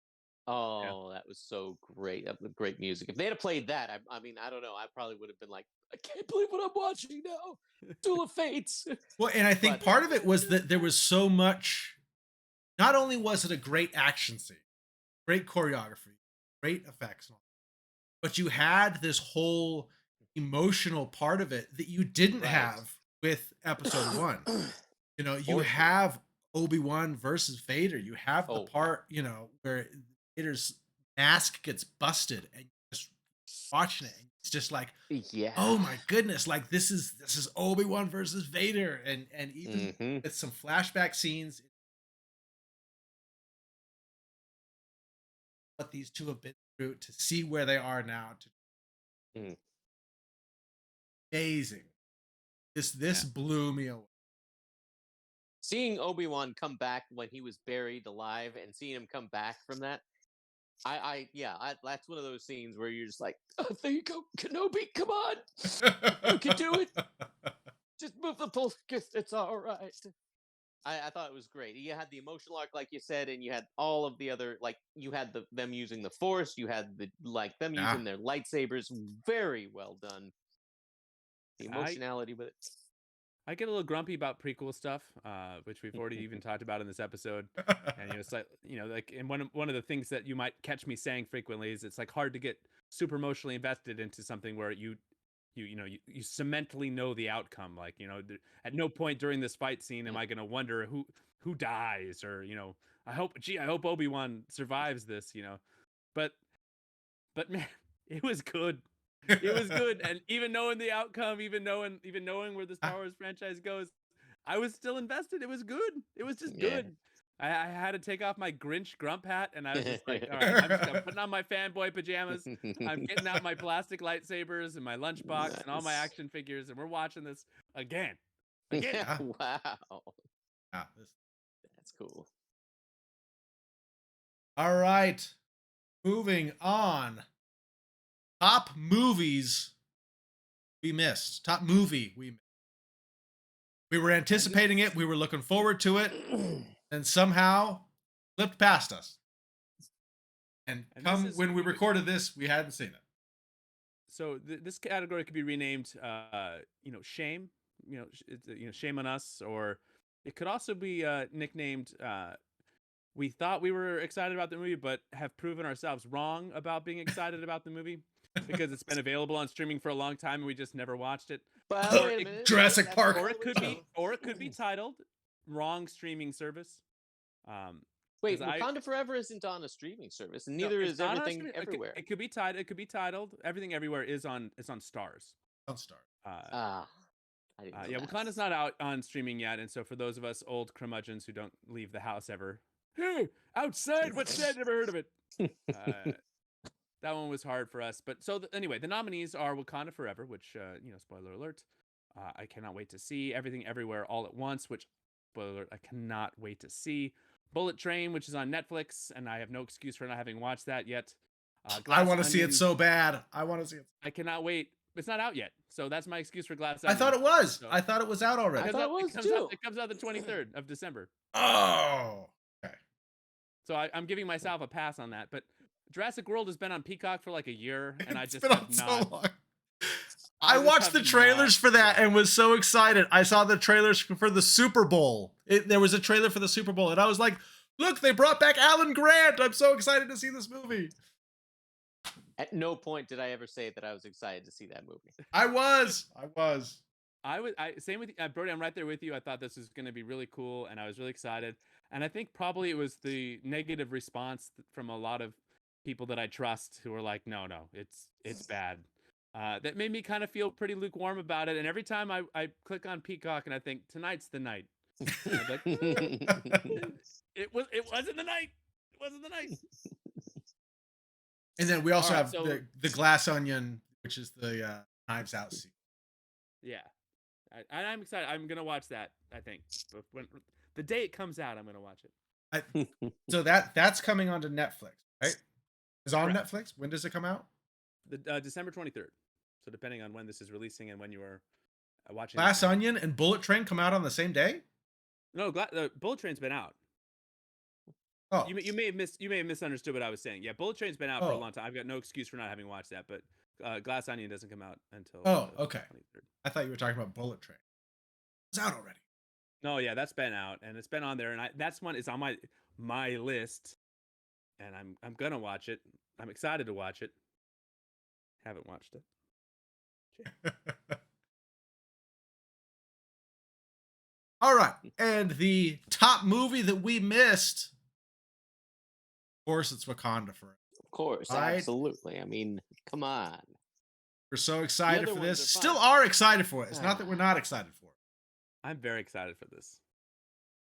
Oh, that was so great. That was great music. If they had played that, I mean, I don't know. I probably would have been like, I can't believe what I'm watching now. Duel of Fates. Well, and I think But part of it was that there was so much. Not only was it a great action scene, great choreography, great effects, but you had this whole emotional part of it that you didn't right. have with Episode One. You For sure. have Obi-Wan versus Vader. You have the Oh, part, where Vader's mask gets busted, and you're just watching it. And it's just like, yeah. oh my goodness, like this is Obi-Wan versus Vader, and even Mhm. with some flashback scenes, what these two have been through to see where they are now. Mm. Amazing. This blew me away. Seeing Obi-Wan come back when he was buried alive and seeing him come back from that, that's one of those scenes where you're just like, oh, there you go, Kenobi, come on, you can do it. Just move the pulse, it's all right. I thought it was great. You had the emotional arc, like you said, and you had all of the other, like you had them using the Force, you had them Yeah. using their lightsabers. Very well done. The I emotionality with it. I get a little grumpy about prequel stuff, which we've already even talked about in this episode. And it's like and one of the things that you might catch me saying frequently is it's like hard to get super emotionally invested into something where you cementally know the outcome. Like at no point during this fight scene am I going to wonder who dies, or I hope Obi-Wan survives this. But man, it was good. It was good, and even knowing the outcome, even knowing where the Star Wars franchise goes, I was still invested. It was good. It was just good. I had to take off my Grinch grump hat, and I was just like, all right, I'm putting on my fanboy pajamas. I'm getting out my plastic lightsabers and my lunchbox and all my action figures, and we're watching this again. Yeah. Wow. Yeah, That's cool. all right. Moving on. Top movies we missed. Top movie we missed. We were anticipating it. We were looking forward to it. And somehow slipped past us. And when we recorded this, we hadn't seen it. So this category could be renamed, shame. Shame on us, or it could also be nicknamed. We thought we were excited about the movie, but have proven ourselves wrong about being excited about the movie because it's been available on streaming for a long time and we just never watched it. But wait a minute. Jurassic Park. Or it could be titled wrong streaming service. Wait, Wakanda Forever isn't on a streaming service, and neither is Everything Everywhere. It could be titled Everything Everywhere is on Stars. On Stars. Yeah, Wakanda's not out on streaming yet, and so for those of us old curmudgeons who don't leave the house ever, hey, outside, what's that? Never heard of it. That one was hard for us, but so anyway, the nominees are Wakanda Forever, which spoiler alert, I cannot wait to see. Everything Everywhere All at Once, which spoiler alert, I cannot wait to see. Bullet Train, which is on Netflix, and I have no excuse for not having watched that yet. I want to see it so bad. I want to see it. I cannot wait. It's not out yet, so that's my excuse for Glass Onion. I thought it was. So, I thought it was out already. I thought it was too. It comes out the 23rd of December. Oh, okay. So I'm giving myself a pass on that. But Jurassic World has been on Peacock for like a year, and I just have not. So long. I just watched have the not trailers for that tried. and was so excited. I saw the trailers for the Super Bowl. There was a trailer for the Super Bowl, and I was like, look, they brought back Alan Grant. I'm so excited to see this movie. At no point did I ever say that I was excited to see that movie. I was. Same with Brody. I'm right there with you. I thought this was going to be really cool, and I was really excited. And I think probably it was the negative response from a lot of people that I trust who were like, "No, no, it's bad." That made me kind of feel pretty lukewarm about it. And every time I click on Peacock and I think tonight's the night, I'm like, it wasn't the night. It wasn't the night. And then we All also right, have so the Glass Onion, which is the Knives Out sequel. yeah, I'm excited. I'm gonna watch that. I think, but when the day it comes out, I'm gonna watch it. So that's coming onto Netflix, right? Is it on Correct. Netflix? When does it come out? The December 23rd. So depending on when this is releasing and when you are watching this Glass video. Onion and Bullet Train come out on the same day? No, Bullet Train's been out. Oh, You may have misunderstood what I was saying. Yeah, Bullet Train's been out for a long time. I've got no excuse for not having watched that. But Glass Onion doesn't come out until okay. 23rd. I thought you were talking about Bullet Train. It's out already. No, yeah, that's been out and it's been on there, and that's one is on my list, and I'm gonna watch it. I'm excited to watch it. Haven't watched it. All right. And the top movie that we missed, of course, it's Wakanda Forever. Of course, Right? absolutely. I mean, come on. We're so excited other for ones this. are Still fine. are excited for it. It's not that we're not excited for it. I'm very excited for this.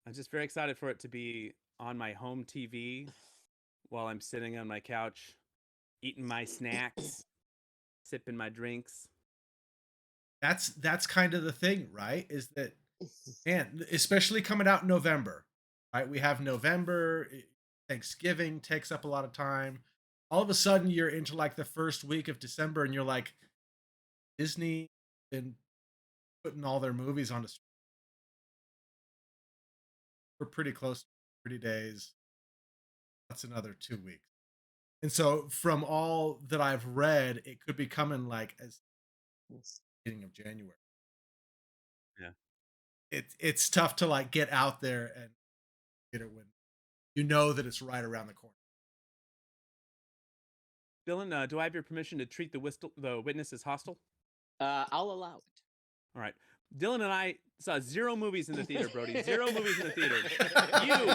I'm just very excited for it to be on my home TV while I'm sitting on my couch, eating my snacks, sipping my drinks. That's kind of the thing, right? Is that, and especially coming out in November, right? We have November, Thanksgiving takes up a lot of time. All of a sudden, you're into like the first week of December, and you're like, Disney and putting all their movies on. We're pretty close to 30 days. That's another 2 weeks. And so, from all that I've read, it could be coming like as beginning of January. Yeah. It's tough to like get out there and get it when you know that it's right around the corner. Dylan, do I have your permission to treat the witness as hostile? I'll allow it. All right. Dylan and I saw 0 movies in the theater, Brody. 0 movies in the theater. You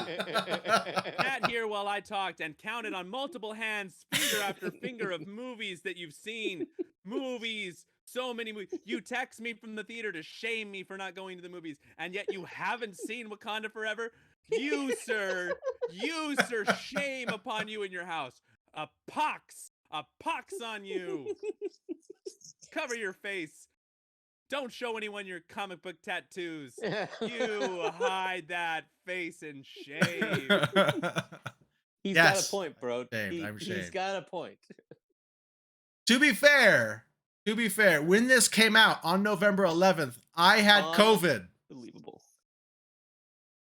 sat here while I talked and counted on multiple hands, finger after finger, of movies that you've seen. Movies. So many movies. You text me from the theater to shame me for not going to the movies, and yet you haven't seen Wakanda Forever? You, sir, shame upon you in your house. A pox on you. Cover your face. Don't show anyone your comic book tattoos. You hide that face in shame. He's Yes. got a point, bro. I'm He's ashamed. got a point. To be fair, when this came out on November 11th, I had COVID. Unbelievable.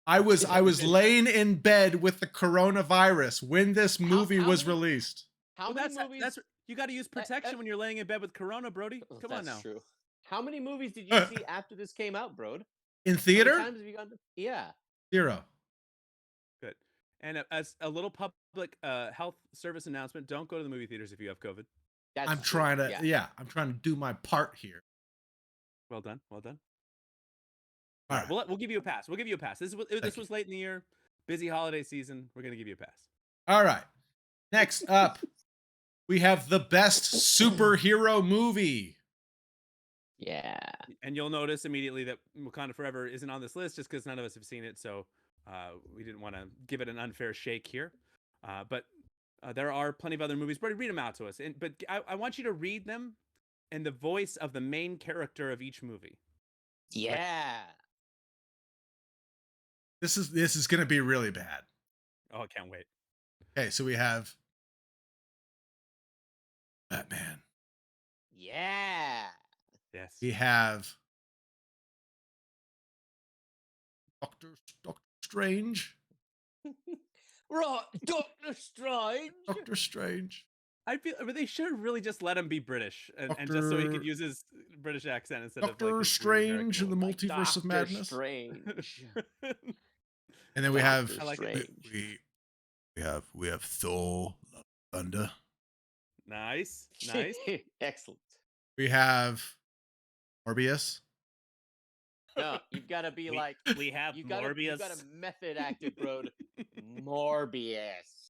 I was laying in bed with the coronavirus when this movie was many- released. How Well, many movies? that's you got to use protection when you're laying in bed with Corona, Brody. Come on now. That's true. How many movies did you see after this came out, bro? In How many theater? times have you gone to? Yeah. 0. Good. And as a little public health service announcement, don't go to the movie theaters if you have COVID. That's I'm true. trying to I'm trying to do my part here. Well done. Well done. All right. We'll give you a pass. We'll give you a pass. This was late in the year, busy holiday season. We're gonna give you a pass. All right. Next up, we have the best superhero movie. Yeah. And you'll notice immediately that Wakanda Forever isn't on this list just because none of us have seen it. So we didn't want to give it an unfair shake here. But there are plenty of other movies. Brody, read them out to us. But I want you to read them in the voice of the main character of each movie. Yeah. This is going to be really bad. Oh, I can't wait. Okay, so we have Batman. Yeah. Yes. We have Doctor Strange. Right, Doctor Strange. Doctor Strange. I feel but they should have really just let him be British and just so he could Doctor use his British accent instead of like Doctor his weird Strange American and the one. Multiverse of Doctor Madness. Strange. And then we have Doctor I like it. Strange. we have Thor, Love and Thunder. Nice. Nice. Excellent. We have Morbius. No, you've got to be We- like We have you Morbius. got to method act it, bro. Morbius.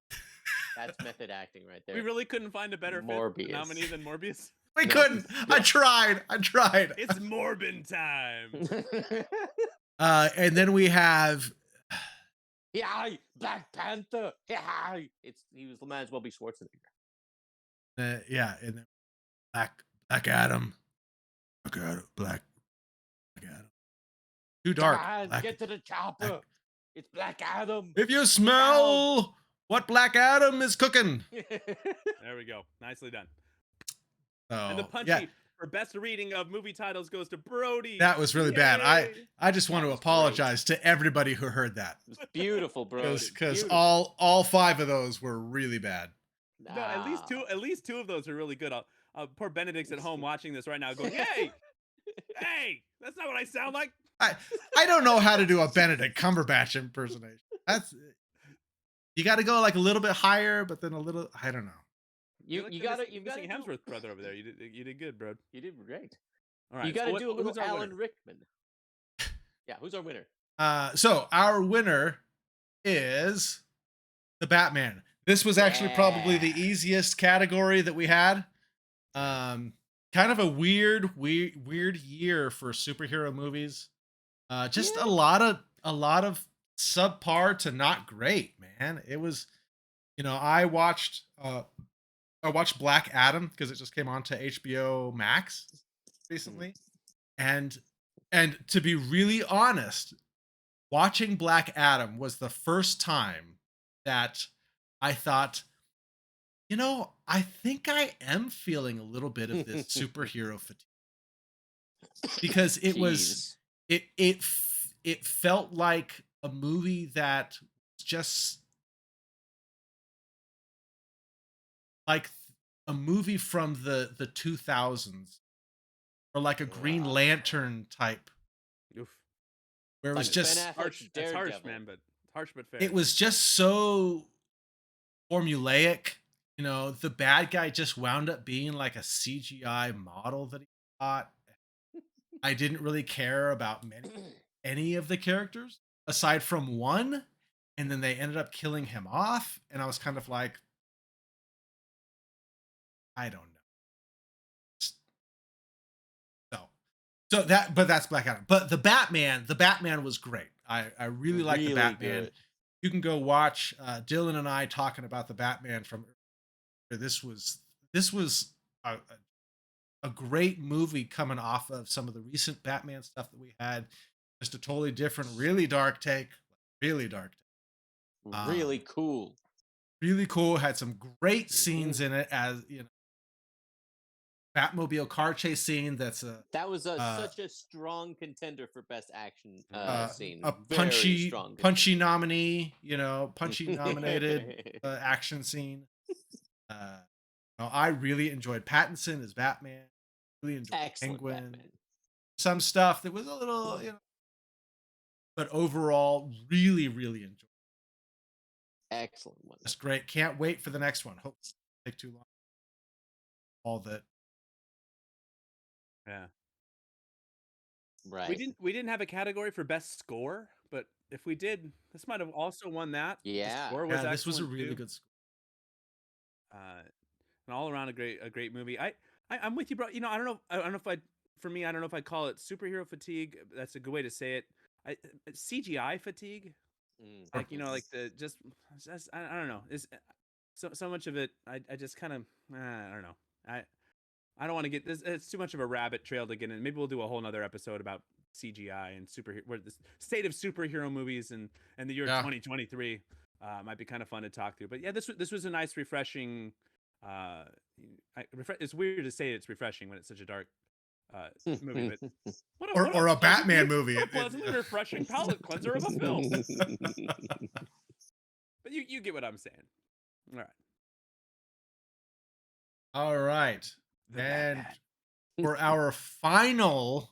That's method acting right there. We really couldn't find a better Morbius. nominee than Morbius. We No. couldn't. I tried. It's Morbin time. And then we have Yeah, Black Panther. Yeah, he might as well be Schwarzenegger. and then Black Adam. Black Adam. Too dark. Come on, Black- get to the chopper. Black- It's Black Adam. If you smell what Black Adam is cooking. There we go. Nicely done. Oh, And the Punchy yeah, for best reading of movie titles goes to Brody. that was really bad. Yay! I just want That to was apologize to everybody who heard that. It was beautiful, bro. Because all 5 of those were really bad. No, at least two of those are really good. Poor Benedict's at home watching this right now, going, "Hey, hey, that's not what I sound like." I don't know how to do a Benedict Cumberbatch impersonation. You got to go like a little bit higher, but then a little. I don't know. You got to missing Hemsworth brother over there. You did good, bro. You did great. All right, You got to so do a who's little our Alan winner? Rickman. Yeah, who's our winner? So our winner is the Batman. This was actually probably the Yeah. easiest category that we had. Kind of a weird year for superhero movies. Just Yeah. a lot of subpar to not great, man. It was, I watched Black Adam because it just came on to HBO Max recently, and to be really honest, watching Black Adam was the first time that I thought, I think I am feeling a little bit of this superhero fatigue, because it was it felt like a movie that was just like a movie from the 2000s, or like a Green Lantern type, Oof. where it was Like just Ben Affleck's Harsh. That's harsh, Daredevil. man, but harsh but fair. it was just so formulaic. The bad guy just wound up being like a CGI model that he thought. I didn't really care about any of the characters aside from one, and then they ended up killing him off, and I was kind of like, I don't know. But that's Black Adam. But the Batman was great. I really like the Really Batman. good. You can go watch Dylan and I talking about the Batman from. This was a great movie coming off of some of the recent Batman stuff that we had. Just a totally different, really dark take. Really dark take. Really cool. Really cool. Had some great scenes in it, as Batmobile car chase scene. That was such a strong contender for best action scene. a Very strong punchy nominee. Punchy nominated action scene. I really enjoyed Pattinson as Batman. Really enjoyed Excellent Penguin. Batman. Some stuff that was a little, but overall, really, really enjoyed. Excellent one. That's great. Can't wait for the next one. Hope it doesn't take too long. All that. Yeah. Right. We didn't have a category for best score, but if we did, this might have also won that. The Yeah. score was This was a excellent, really too. good score. An all around a great movie. I'm with you, bro. I don't know if I don't know if I call it superhero fatigue. That's a good way to say it. CGI fatigue. Like like I don't know. Is so much of it. I just kind of I don't know. I don't want to get this. It's too much of a rabbit trail to get in. Maybe we'll do a whole nother episode about CGI and where the state of superhero movies and the year 2023 might be kind of fun to talk through. But yeah, this was a nice, refreshing. It's weird to say it's refreshing when it's such a dark movie, but Or a Batman movie. What a pleasantly refreshing palate cleanser of a film. But you get what I'm saying. All right. All right. The And Batman. for our final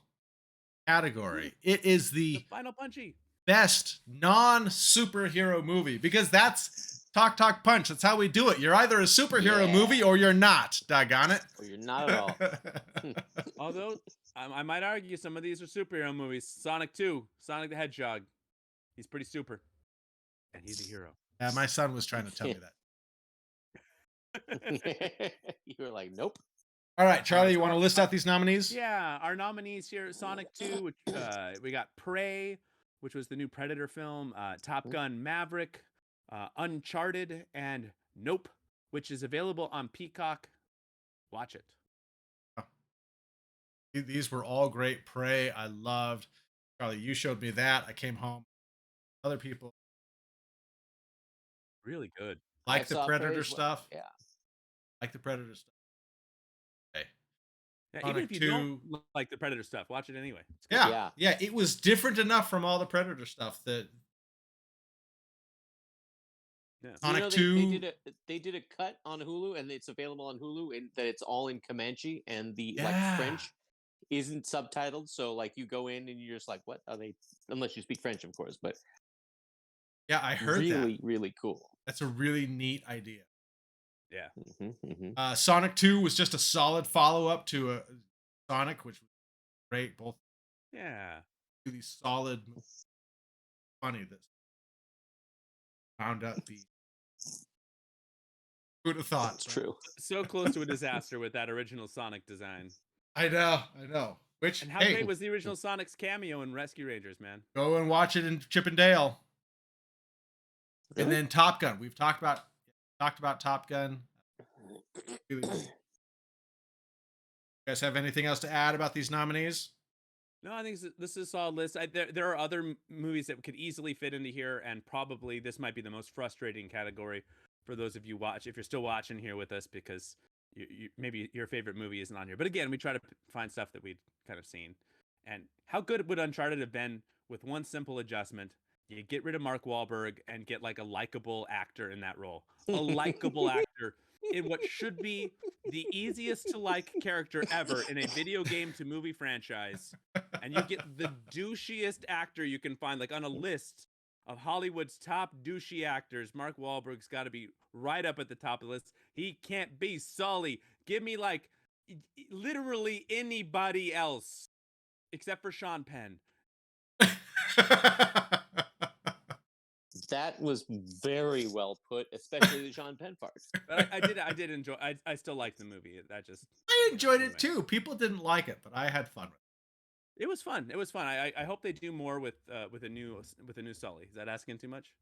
category, it is The the final Punchy. best non-superhero movie because that's Talk Punch. That's how we do it. You're either a superhero Yeah. movie or you're not. Doggone Or you're not at all. it. Although I might argue some of these are superhero movies. Sonic 2, Sonic the Hedgehog. He's pretty super. And he's a hero. Yeah, my son was trying to tell me that. You were like, nope. All right, Charlie, you so want to list out these nominees? Yeah, our nominees here: Sonic 2, which we got Prey, which was the new Predator film, Top Gun Maverick, Uncharted, and Nope, which is available on Peacock. Watch it. These were all great. Prey, I loved. Charlie, you showed me that. I came home. Other people Really good. like the saw Prey Predator as well. stuff. Yeah. Like the Predator stuff. Okay. Yeah, Sonic even if you 2. don't like the Predator stuff, watch it anyway. It's good. Yeah. Yeah, it was different enough from all the Predator stuff that Yeah. Sonic they 2. they did a cut on Hulu, and it's available on Hulu, and that it's all in Comanche, and the Yeah. French isn't subtitled, so like you go in and you're just like, what are they? Unless you speak French, of course, but Yeah, I heard really, that. really cool. That's a really neat idea. Yeah. Sonic 2 was just a solid follow-up to Sonic, which was great. Both Yeah. really solid, funny that found out the who'd have thought. It's right? true. So close to a disaster with that original Sonic design. I know. Which And how hey, great was the original Sonic's cameo in Rescue Rangers, man? go and watch it in Chippendale. And Really? then Top Gun. We've talked about Top Gun. Really good. You guys have anything else to add about these nominees? No, I think this is a solid list. There are other movies that could easily fit into here, and probably this might be the most frustrating category for those of you if you're still watching here with us, because maybe your favorite movie isn't on here. But again, we try to find stuff that we'd kind of seen. And how good would Uncharted have been with one simple adjustment? You get rid of Mark Wahlberg and get like a likable actor in that role. A likable actor in what should be the easiest to like character ever in a video game to movie franchise. And you get the douchiest actor you can find, like on a list of Hollywood's top douchey actors. Mark Wahlberg's got to be right up at the top of the list. He can't be Sully. Give me like literally anybody else except for Sean Penn. That was very well put, especially the Sean Penn part. But I did enjoy. I still like the movie. I enjoyed it too. People didn't like it, but I had fun with it. It was fun. It was fun. I hope they do more with a new Sully. Is that asking too much?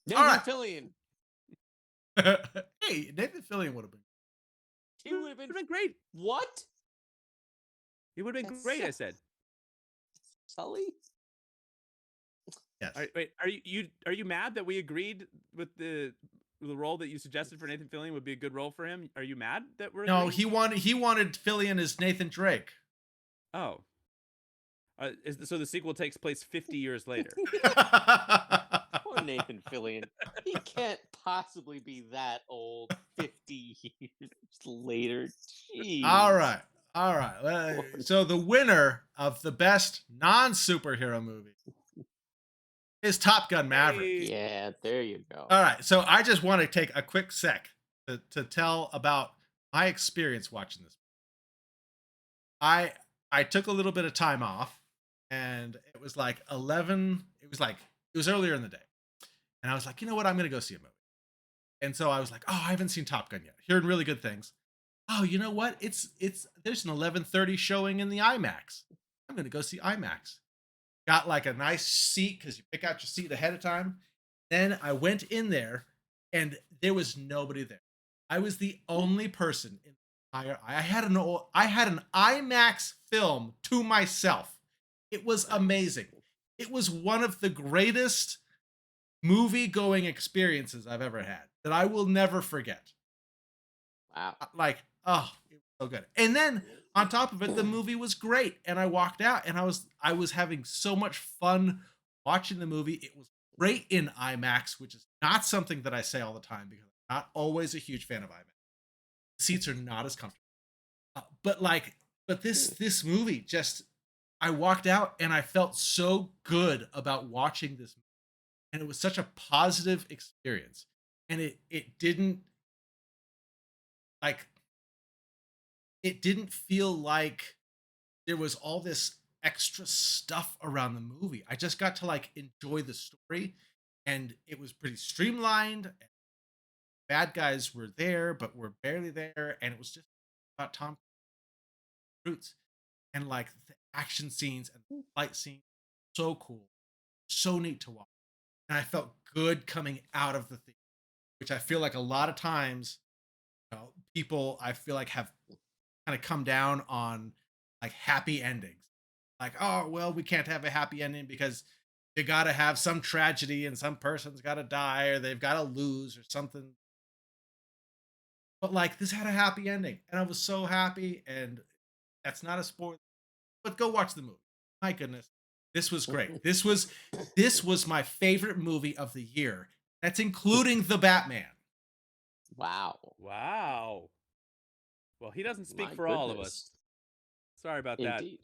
Nathan right. Fillion. Hey, Nathan Fillion would have been. He would have been great. What? He would have been great. I said. Sully. Yes. Wait, are you mad that we agreed with the role that you suggested for Nathan Fillion would be a good role for him? Are you mad that we're No, agreeing? he wanted Fillion as Nathan Drake. Oh. So the sequel takes place 50 years later. Poor Nathan Fillion. He can't possibly be that old 50 years later. Jeez. All right. So the winner of the best non-superhero movie is Top Gun Maverick. Yeah, there you go. All right. So I just want to take a quick sec to tell about my experience watching this. I took a little bit of time off, and it was like 11. It was earlier in the day. And I was like, you know what? I'm going to go see a movie. And so I was like, oh, I haven't seen Top Gun yet. Hearing really good things. Oh, you know what? There's an 11:30 showing in the IMAX. I'm going to go see IMAX. Got like a nice seat because you pick out your seat ahead of time. Then I went in there and there was nobody there. I was the only person in the entire. I had an IMAX film to myself. It was amazing. It was one of the greatest movie-going experiences I've ever had that I will never forget. Wow. Like, oh, it was so good. And then on top of it, the movie was great. And I walked out and I was having so much fun watching the movie. It was great in IMAX, which is not something that I say all the time because Not always a huge fan of IMAX. Seats are not as comfortable. But like, but this movie just, I walked out and I felt so good about watching this, and it was such a positive experience, and it didn't like it didn't feel like there was all this extra stuff around the movie. I just got to like enjoy the story, and it was pretty streamlined. Bad guys were there, but were barely there, and it was just about Tom Cruise and like the action scenes and the fight scene. So cool, so neat to watch, and I felt good coming out of the theater, which I feel like a lot of times, people I feel like have kind of come down on like happy endings. Like, oh, well, we can't have a happy ending because you got to have some tragedy and some person's got to die or they've got to lose or something. But like this had a happy ending and I was so happy. And that's not a spoiler, but go watch the movie. My goodness. This was great. This was my favorite movie of the year. That's including the Batman. Wow. Wow. Well, he doesn't speak My for all of us. goodness. Sorry about that, Indeed.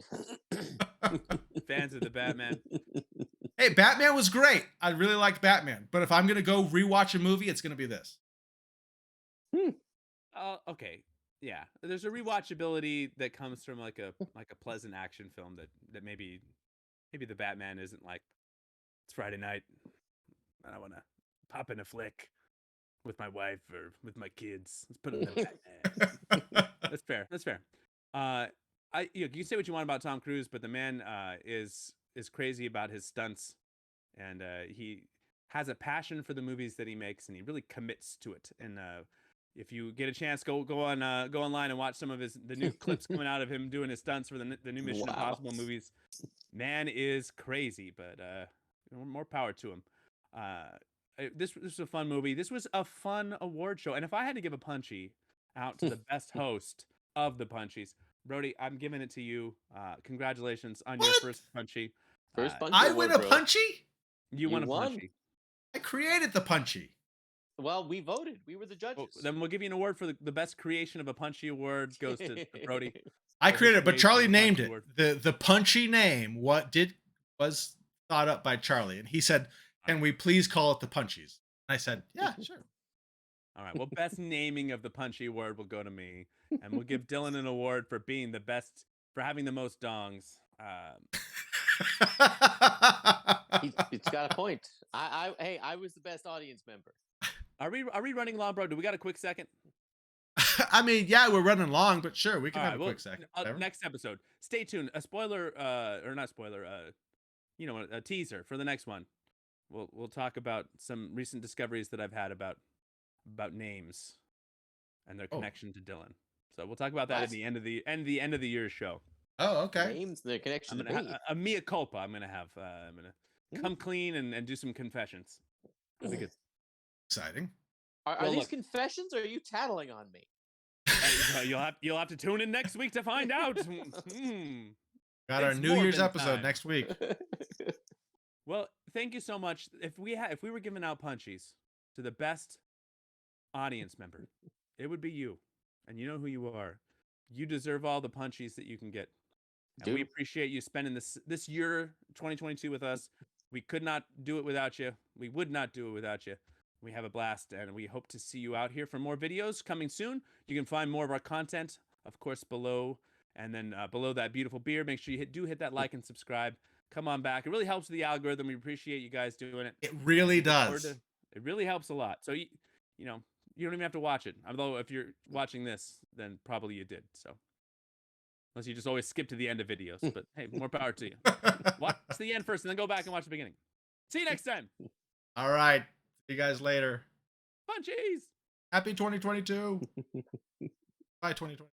fans of the Batman. Hey, Batman was great. I really liked Batman, but if I'm gonna go rewatch a movie, it's gonna be this. Okay. Yeah. There's a rewatchability that comes from like a pleasant action film that maybe the Batman isn't like, it's Friday night and I want to pop in a flick with my wife or with my kids. Let's put it in the Batman. That's fair. That's fair. You can say what you want about Tom Cruise, but the man is crazy about his stunts, and he has a passion for the movies that he makes, and he really commits to it. And if you get a chance, go online and watch some of the new clips coming out of him doing his stunts for the new Mission Wow. Impossible movies. Man is crazy, but more power to him. This was a fun movie. This was a fun award show, and if I had to give a Punchy out to the best host of the Punchies, Brody, I'm giving it to you. Congratulations on your What? first Punchy. First Punchy I Award, win a bro. Punchy? You won a won. Punchy. I created the Punchy. Well, we voted. We were the judges. Well, then we'll give you an award for the best creation of a Punchy Award. Goes to Brody. I For his created it, but creation Charlie of the named Punchy it. Award. The Punchy name was thought up by Charlie, and he said, "Can we please call it the Punchies?" And I said, "Yeah, sure." All right. Well, best naming of the Punchy Award will go to me, and we'll give Dylan an award for being the best, for having the most dongs. It's got a point. Hey, I was the best audience member. Are we running long, bro? Do we got a quick second? I mean, yeah, we're running long, but sure, we can All have right, a well, quick second. Whatever. next episode. Stay tuned. A spoiler, or not spoiler, a teaser for the next one. We'll talk about some recent discoveries that I've had about names and their connection to Dylan. So we'll talk about that at the end of the year show. Oh, okay. Names, the connection I'm to gonna me. a mea culpa. I'm gonna come clean and do some confessions. It'll be good. Exciting. Are Well, these look. confessions, or are you tattling on me? You'll have to tune in next week to find out. Got our It's New Year's Morbin episode time. next week. Well, thank you so much. If we were giving out Punchies to the best audience member, it would be you. And you know who you are. You deserve all the Punchies that you can get. And we appreciate you spending this year 2022 with us. We could not do it without you. We would not do it without you. We have a blast, and we hope to see you out here for more videos coming soon. You can find more of our content, of course, below. And then below that beautiful beer, make sure you hit that like and subscribe. Come on back. It really helps with the algorithm. We appreciate you guys doing it. It really does. It really helps a lot. So, you don't even have to watch it. Although if you're watching this, then probably you did. So, unless you just always skip to the end of videos. But hey, more power to you. Watch the end first and then go back and watch the beginning. See you next time. All right. See you guys later. Punchies. Happy 2022. Bye, 2020.